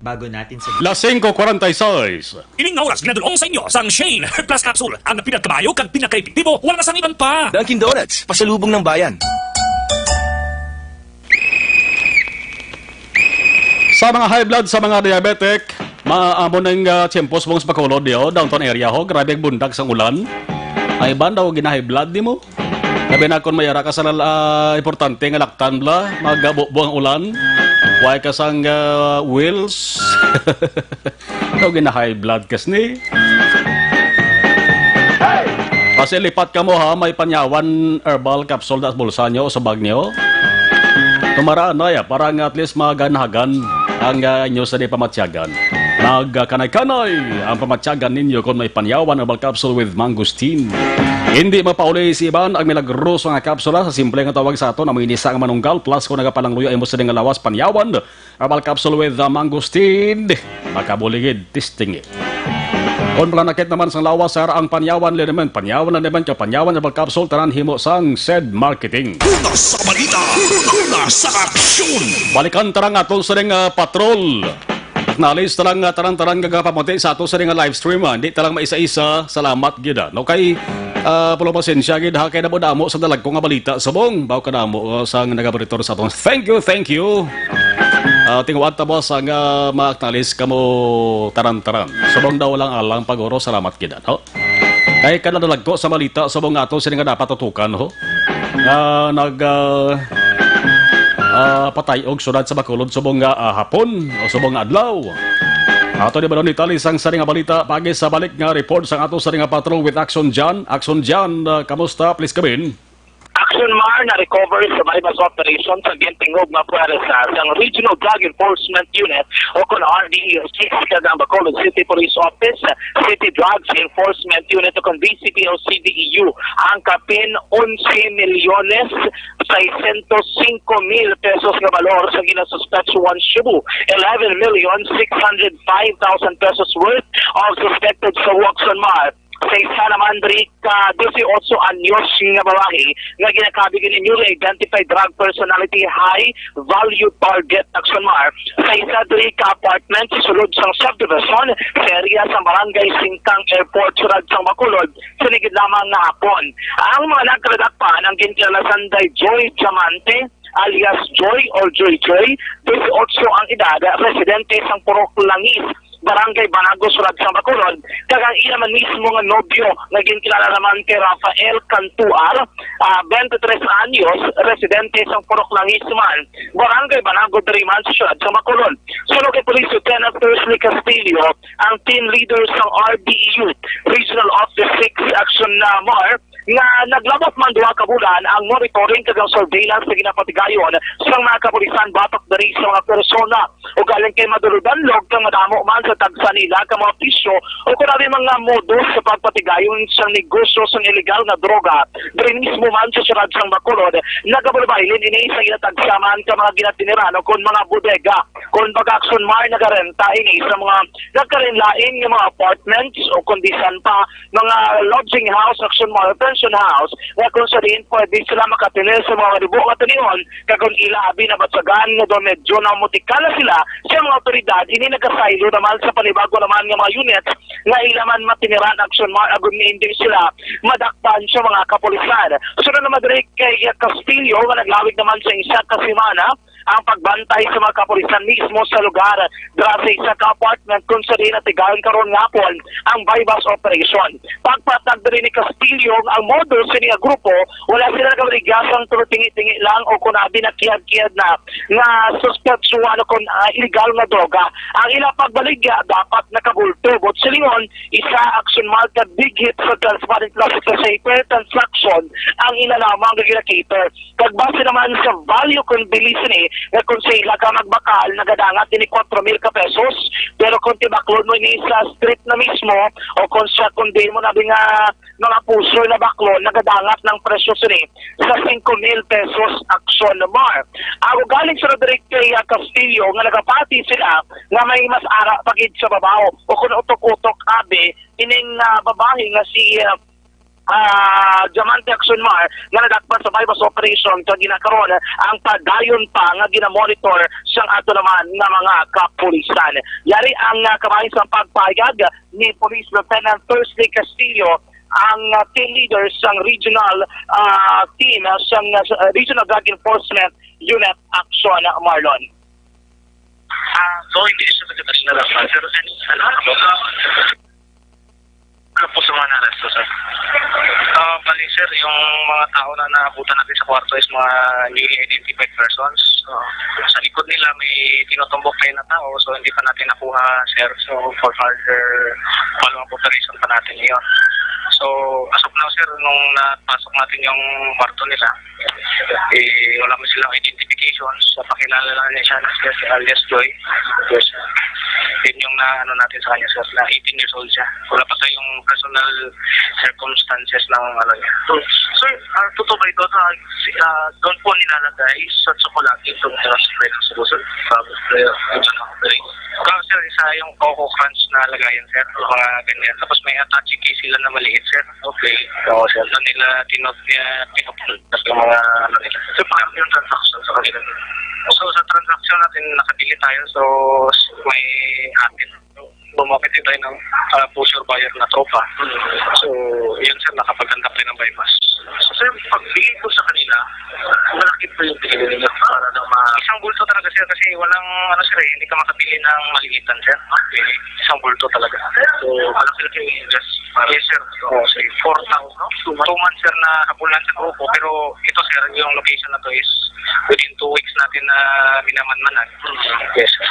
Bago natin sa... Las 5:46. Ining nga oras ginadulong sa inyo sang Shane Plus Capsule. Ang pinagkabayo kag pinakaepektibo, wala na sang iban pa. Dunkin' Donuts, pasalubong ng bayan. Sa mga high blood, sa mga diabetic, maamon ng tiyempos mong sa Bacolod yo, downtown area ho, grabe ang bundag sa ulan. Ay ba daw gina-high blood di mo? Labi na kung mayara ka sa importante nga laktan bla, magabo-bo ang ulan. Huwag ka sang wheels. Daw gina-high blood kas ni. Kasi lipat ka mo ha, may panyawan herbal capsule na bulsa nyo o sa bag nyo. Tumaraan na ya, parang at least maganahagan ang inyo sa di pamatsyagan. Nagkanay-kanay ang pamatsyagan ninyo kung may panyawan herbal capsule with mangosteen. Hindi mapauli si Iban ang milagros nga kapsula sa simple nga tawag sa ato na minisa ang manunggal plus kung nagapalangluyo ay mo sa nga lawas panyawan herbal capsule with mangosteen. Makabuligid testing. Kung planakit naman sa lawas sir ang panyawan naman ka panyawan herbal capsule tanan himo sang said marketing. Una sa balita, una sa aksyon. Balikan tarang aton sa patrol. Nalis talang tarang-tarang gagapamunti sa ato sa live stream. Hindi talang maisa-isa. Salamat gida. No kay pulo pasensya gid ha kay damo sa dalag ko nga balita subong baw kadamo sang nagabaritor sa aton. Thank you. Tingawat ta boss ang ma-acknowledge kamo taran-taran. Subong daw lang alang pagoro salamat gida no. Kay kada dalag ko sa balita subong ato sini nga dapat tutukan ho. Patay og sunod sa Bacolod subong hapon o subong adlaw. Ato di ba ni tali sang saring balita pagi sa balik nga report sang ato saring patrol with Action Jan. Action Jan, kamusta? Please come in. Action Mar na recover sa bypass operation sa gintingog nga puwersa ng Regional Drug Enforcement Unit o kung RDEO6 kagang Bacolod City Police Office, City Drugs Enforcement Unit o kung VCP o CDEU ang kapin 11,605,000 pesos nga valor sa ginasuspectuan Cebu, 11,605,000 pesos worth of suspected sa Waxon Mar. Sa isa naman rin ka 18 anyos nga babae nga ginakabig ni newly identified drug personality high value target Action Mar. Sa isa rin ka apartment sulod sang subdivision sa area sa Barangay Singkang Airport sulod sang Bacolod sa ligid lamang nga hapon. Ang mga nagkadakpan ang ginkilasan day Joy Diamante alias Joy or Joy 18 ang edad, residente sang Purok Langis, Barangay Banago, Surad sa Bacolod, kagang iya man mismo nga nobyo nga ginkilala naman kay Rafael Cantuar, 23 anyos, residente sa Purok Langis man, Barangay Banago, Diriman, Surad sa Bacolod. Sulod kay Police Lieutenant Thursday Castillo, ang team leader sa RDEU, Regional Office 6 Action Mar, nga naglabot man duha ka bulan ang monitoring kagang surveillance sa ginapatigayon sa mga kapulisan batok diri sa mga persona o galing kay maduludanlog kang madamo man sa tagsa nila ka mga pisyo o kunabi mga modus sa pagpatigayon sa negosyo sa illegal na droga diri mismo man sa Surad sang Bacolod nagabulbaylin ini sa ginatagsaman ka mga ginatinirhan o kung mga bodega kung Action Mar nagarenta ini sa mga nagkarinlain nga mga apartments o kundisan pa mga lodging house Action Mar Extension House nga kung sa din pwede sila makatinil sa mga ribo katanion kagong ilabi na batsagan nga doon medyo na mutikal na sila sa mga otoridad ini nagkasaylo naman sa panibago naman nga mga units nga ilaman matiniran action agon ni hindi sila madakpan sa mga kapulisan. Sunod naman rin kay Castillo nga naglawig naman sa isa kasimana ang pagbantay sa mga kapulisan mismo sa lugar dra sa isa ka-apartment kung sa rin natigayon karon nga po ang bypass operation. Pagpatag rin ni Castillo ang modus sa niya grupo, wala sila nagawaligasang turutingi-tingi lang o kung binakiyad-kiyad na suspetsuan o kung illegal na droga. Ang ilang pagbaligya dapat nakabulto. But silingon, isa action marked big hit sa transparent plastic sa paper transaction ang inalamang gagilakator. Kagbase naman sa value kung bilisin na kung sila ka magbakal, nagadangat din 4,000 ka pesos, pero kung tibaklod mo ini sa street na mismo, o kung siya kung di mo nabi nga mga puso na baklod, nagadangat ng presyo sini sa 5,000 pesos action mar. Ako galing sa Roderick kay Castillo, nga nagapati sila, nga may mas ara pagid sa babaw, o kung utok-utok abe, ining babae nga si Diamante Action Mar nga nadakpan sa bypass operation kag ginakaron ang padayon pa nga ginamonitor siyang ato naman nga mga kapulisan. Yari ang kabahin sa pagpayag ni Police Lieutenant Thursday Castillo ang team leader sang regional team sang Regional Drug Enforcement Unit Action Marlon. So hindi siya nagkakasinalapan pero ano po sa mga naresto, sir? Bali, sir, yung mga tao na naabutan natin sa kwarto is mga newly identified persons. Sa likod nila may tinutumbok kayo na tao, so hindi pa natin nakuha, sir. So, for further follow-up operation pa natin yun. So, as of now, sir, nung napasok natin yung kwarto nila, wala mo silang identifications. So, pakilala lang niya siya si alias Joy. Yes, sir. Yun yung natin sa kanya, sir, na 18 years old siya. Wala pa tayong personal circumstances ng niya. So, sir, totoo ba ito na doon po nilalagay sa tsokolate itong transfer ng solution? Sir, isa yung Coco Crunch na lagayan, sir. Mga ganyan. Tapos may attache case sila na maliit, sir. Okay. Oo, sir. Doon nila pinupuntas yung mga nila. So, paano yung transaction sa kanila? So, sa transaction natin, nakabili tayo. So, may atin. Bumapit tayo ng pusher buyer na tropa. So, yun, sir, nakapaghandap tayo ng bypass. So, sir, pagbili ko sa kanila, malaki po yung pinili nila para na isang bulto talaga, sir, kasi walang, sir, hindi ka makabili ng maliitan, sir. Okay. Isang bulto talaga. So, malaki yung just, yes, sir. So, 4,000, no? 2 months, sir, na hapulan sa grupo. Pero ito, sir, yung location na to is within 2 weeks natin na binamanmanan. Yes, sir.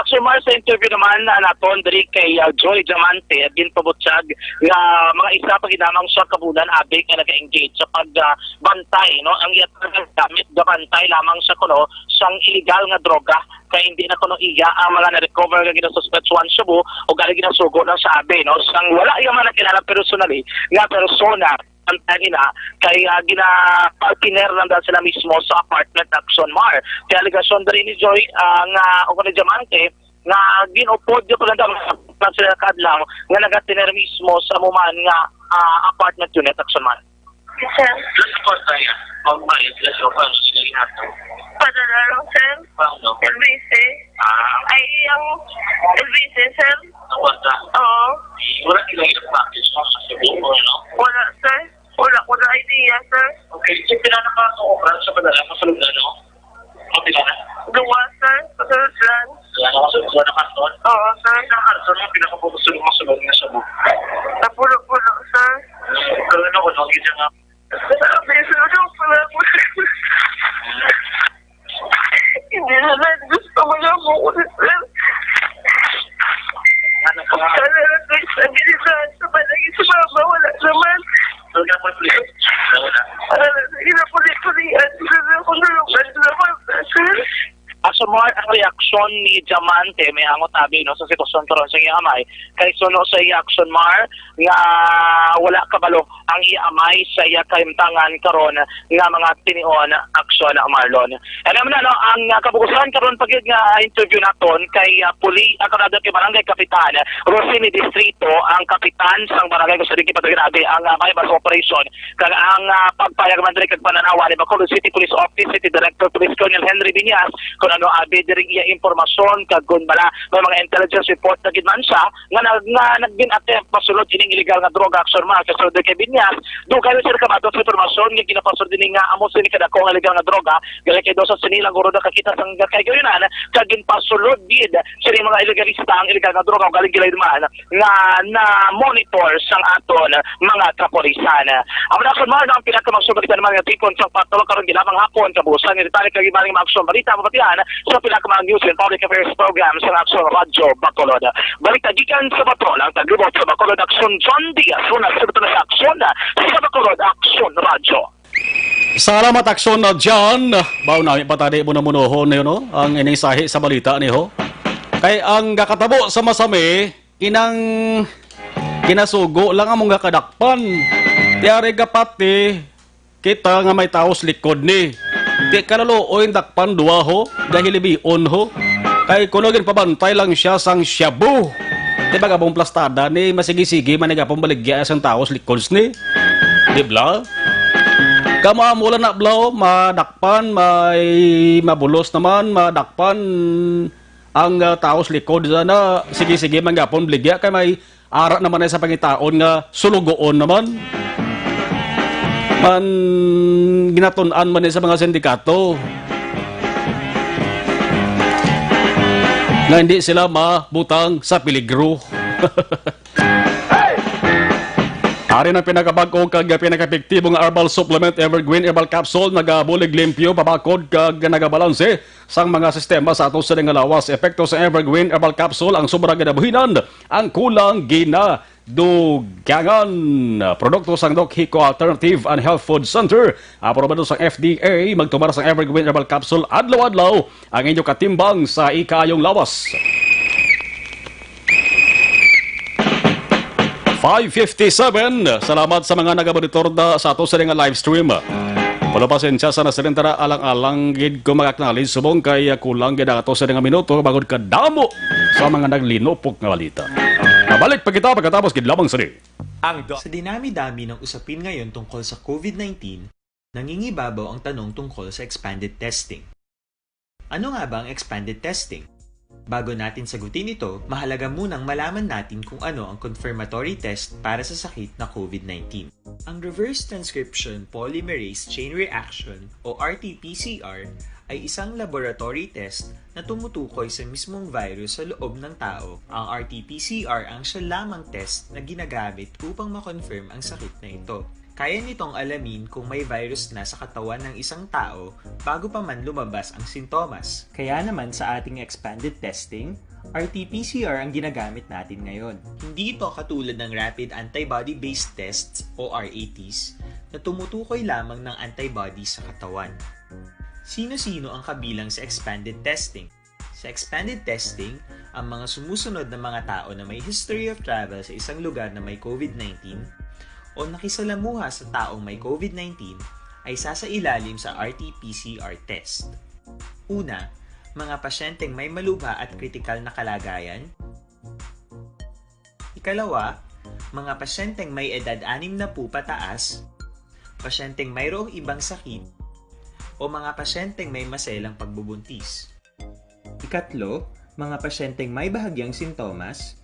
Actually, Mar, sa interview naman naton diri kay Joy Diamante at ginpabutyag nga mga isa pa ginamang siya kabulan abig nga nag-engage sa pagbantay, no? Ang iyang gamit gabantay lamang sa kuno sang illegal nga droga kay hindi na kuno iya ang mga na-recover nga ginasuspetsuan shabu o gali ginasugo na sa abe, no? Sang wala iya man nakilala personally nga persona ang ina kay gina-partner lang dahil sila mismo sa apartment Action Mar. Kaya aligasyon din ni Joy nga o ni Diamante nga ginupod yung paganda sila kadlaw nga nagatiner mismo sa muman nga apartment unit Action Mar. Yes, sir. Let's support tayo. Magbayad. Let's go pa. Padala lang, sir. Paano? LBC. Ay, ang LBC, sir. Wala. Oo. Wala ilang package mo sa Cebu, no? Wala, sir. Wala idea, sir. Okay. Yung pinanakakokran sa padala, masalog na, no? Okay na? Dua, sir. Masalog lang. Masalog na karton? Oo, sir. Ang karton mo, pinakapugusulong masalog na Cebu. Napulo-pulo, sir. Gawin ako, no? Gisa nga. Hindi na gusto mo na mo ulit, sir. Ano po nga? Sabi nila, sa palagi sa mama, wala naman. Sabi na po yung pulis? Wala. Sige na pulis-pulian. Sige na po nulungan naman, sir. Asa mo ang reaksyon aksyon ni Diamante may angot abi no sa sitwasyon karon sa iyang amay kay suno sa iya aksyon mar nga wala kabalo ang iya amay sa iya kahimtangan karon nga mga tinion aksyon Marlon. Alam na no ang kabukusan karon pagid nga interview naton kay Akanada kay Barangay Kapitan Rosini Distrito ang kapitan sang barangay sa Digi Patagrabe ang may bus operation kag ang pagpayag man diri kag pananawa ni Bacolod City Police Office City Director Police Colonel Henry Viñas kung ano abi diri iya impormasyon kag kun bala may mga intelligence report na gid man siya nga nagbin attempt pasulod kining illegal nga droga action man kasulod kay Viñas dugay sir ka bato informasyon nga ginapasod din nga amo sini kada ko nga illegal nga droga gali kay dosa sinilang guro da kakita sang kay gayunan kag ginpasulod gid sini mga illegalista ang illegal nga droga galing gilay man nga na monitor sang aton mga kapolisan. Ang aksyon man ang pinakamagsubalitan mga tipon sang patulog karon gilabang hapon kabusan ni detalye kag ibaling mga aksyon balita mapatian sa pinakamanang news and public affairs program sa Aksyon Radyo Bacolod. Balita gikan sa Bacolod ang taglibot sa Bacolod Aksyon John Diaz una sa aksyon sa Bacolod Aksyon Radyo. Salamat aksyon na dyan. Bao na patadi mo na munohon na yun, no? Ang inisahi sa balita niyo. Kay ang gakatabo sa masami, inang kinasugo lang among gakadakpan. Tiyari gapati, kita nga may taos likod ni. Di kalaloy dakpan duwa ho, dahil libion ho. Kay kunogin pabantay lang siya sang shabu. Di ba gabong plastada ni masigi-sige manigapong baligya sang taos likod ni. Di bla? Kamamula na blaw, madakpan, may mabulos naman, madakpan ang taos likod na sige-sige manggapon bligya kay may ara naman ay sa pangitaon nga sulugoon naman. Man ginatunan man sa mga sindikato na hindi sila mabutang sa peligro. Ari ng pinakabagong kag pinakaepektibong herbal supplement Evergreen Herbal Capsule nagabulig limpyo babakod kag nagabalanse sang mga sistema sa ato sa lawas. Epekto sa Evergreen Herbal Capsule ang sobrang ginabuhinan ang kulang ginadugangan. Produkto sang Doc Hico Alternative and Health Food Center. Aprobado sang FDA magtumar sang Evergreen Herbal Capsule adlaw-adlaw ang inyong katimbang sa ikayong lawas. 5:57. Salamat sa mga nagabonitor sa ato sa nga live stream. Wala pasensya sa nasalintara alang-alang gid ko mag-acknowledge subong kay kulang gid ato sa nga minuto bagod kadamo sa mga naglinupok nga balita. Mabalik pa kita pagkatapos gid lamang sa Sa dinami-dami ng usapin ngayon tungkol sa COVID-19, nangingibabaw ang tanong tungkol sa expanded testing. Ano nga ba ang expanded testing? Bago natin sagutin ito, mahalaga munang malaman natin kung ano ang confirmatory test para sa sakit na COVID-19. Ang Reverse Transcription Polymerase Chain Reaction o RT-PCR ay isang laboratory test na tumutukoy sa mismong virus sa loob ng tao. Ang RT-PCR ang siya lamang test na ginagamit upang makonfirm ang sakit na ito. Kaya nitong alamin kung may virus na sa katawan ng isang tao bago pa man lumabas ang sintomas. Kaya naman sa ating expanded testing, RT-PCR ang ginagamit natin ngayon. Hindi ito katulad ng Rapid Antibody-Based Tests o RATs na tumutukoy lamang ng antibodies sa katawan. Sino-sino ang kabilang sa expanded testing? Sa expanded testing, ang mga sumusunod na mga tao na may history of travel sa isang lugar na may COVID-19 o nakisalamuha sa taong may COVID-19 ay sasailalim sa RT-PCR test. Una, mga pasyenteng may malubha at kritikal na kalagayan. Ikalawa, mga pasyenteng may edad 60 pataas, pasyenteng mayroong ibang sakit, o mga pasyenteng may maselang pagbubuntis. Ikatlo, mga pasyenteng may bahagyang sintomas.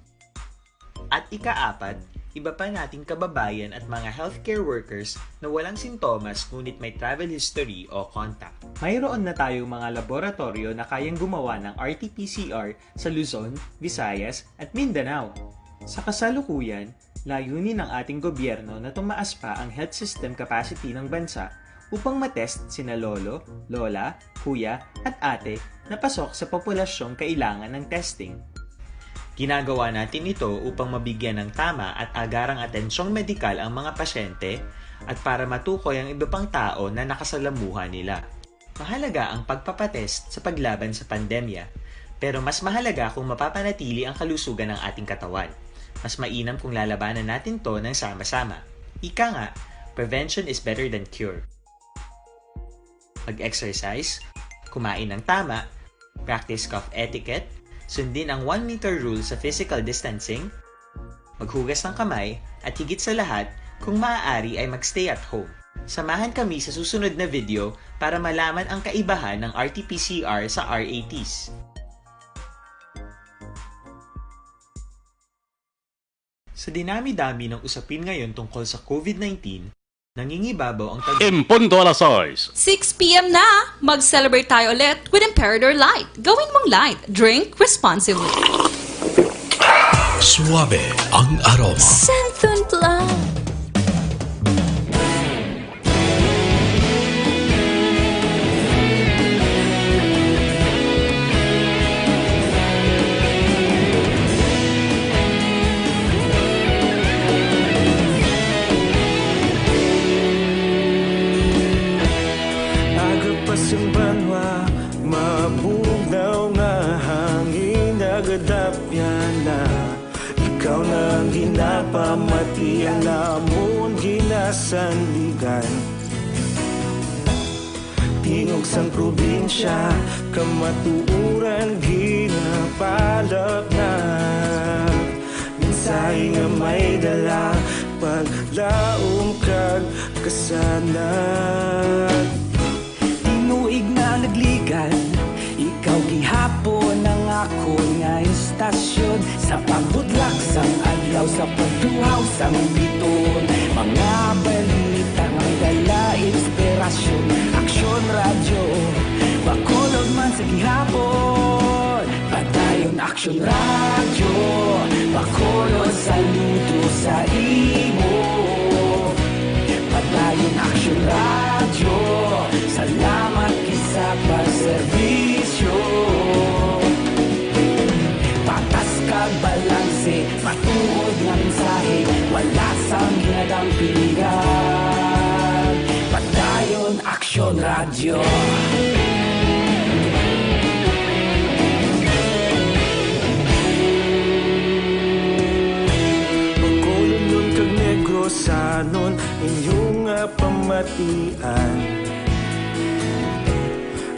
At ikaapat, iba pa nating kababayan at mga healthcare workers na walang sintomas ngunit may travel history o contact. Mayroon na tayong mga laboratorio na kayang gumawa ng RT-PCR sa Luzon, Visayas at Mindanao. Sa kasalukuyan, layunin ng ating gobyerno na tumaas pa ang health system capacity ng bansa upang matest sina lolo, lola, kuya at ate na pasok sa populasyong kailangan ng testing. Ginagawa natin ito upang mabigyan ng tama at agarang atensyong medikal ang mga pasyente at para matukoy ang iba pang tao na nakasalamuha nila. Mahalaga ang pagpapatest sa paglaban sa pandemya Pero mas mahalaga kung mapapanatili ang kalusugan ng ating katawan. Mas mainam kung lalabanan natin to ng sama-sama. Ika nga, prevention is better than cure. Mag-exercise, kumain ng tama, practice cough etiquette, sundin ang 1 meter rule sa physical distancing, maghugas ng kamay, at higit sa lahat, kung maaari ay magstay at home. Samahan kami sa susunod na video para malaman ang kaibahan ng RT-PCR sa RATs. Sa dinami-dami ng usapin ngayon tungkol sa COVID-19, nangingibabaw ang Impunto alas 6. 6 p.m. na! Mag-celebrate tayo ulit with Emperador Light. Gawin mong light. Drink responsibly. Suabe ang aroma. Santhun Plus. Banwa, mabugnaw nga hangin nagadapyan na. Ikaw na ginapamatian namon ginasandigan. Tingog sang probinsya, kamatuuran ginapalap na. Minsay nga may dala, paglaom kag kasanag. Tinuig na nagligan, ikaw gihapon ang ako nga istasyon. Sa pagbudlak sang adlaw, sa pagduhaw sang biton. Mga balita nga dala inspirasyon. Aksyon radyo, bakolog man sa gihapon. Padayon aksyon radyo, bakolog saludo sa imo. Padayon aksyon radyo, salamat kisa pagserbisyo. Patas kag balanse, matuod nga mensahe, wala sang ginadang pilihan. Padayon aksyon radyo. Bakolon nun kag Negrosanon, inyong pamatian.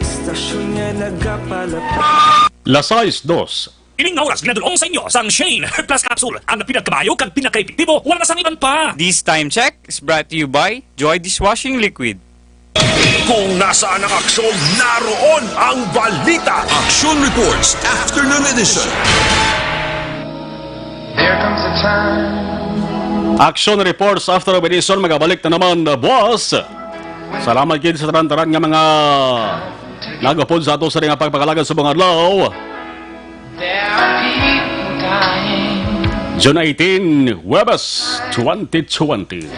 Stasyon nga nagapalapit. Las 6:02. Ining nga oras ginadulong sa inyo sang Shane Plus Capsule. Ang pinagkabayo kag pinaka-epektibo, wala na sang iban pa. This time check is brought to you by Joy Dishwashing Liquid. Kung nasaan ang aksyon, naroon ang balita. Action Reports Afternoon Edition. There comes a time. Action reports after edition, magabalik na naman, boss. Salamat kid sa taran-taran nga mga nagapod sa ato sa rin nga pagpakalagan sa mga adlaw. June 18, Webes 2020.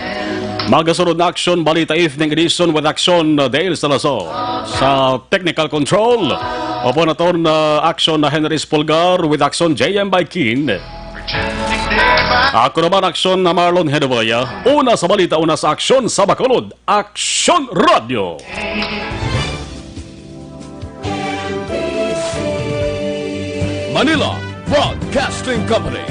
Magasunod na action, balita evening edition with action Dale Salazar. Sa technical control, opo na to na action na Henry Spulgar with action JM Baikin. Ako naman aksyon na Marlon Hedevaya. Una sa balita, una sa aksyon sa Bacolod. Aksyon Radio! Manila Broadcasting Company.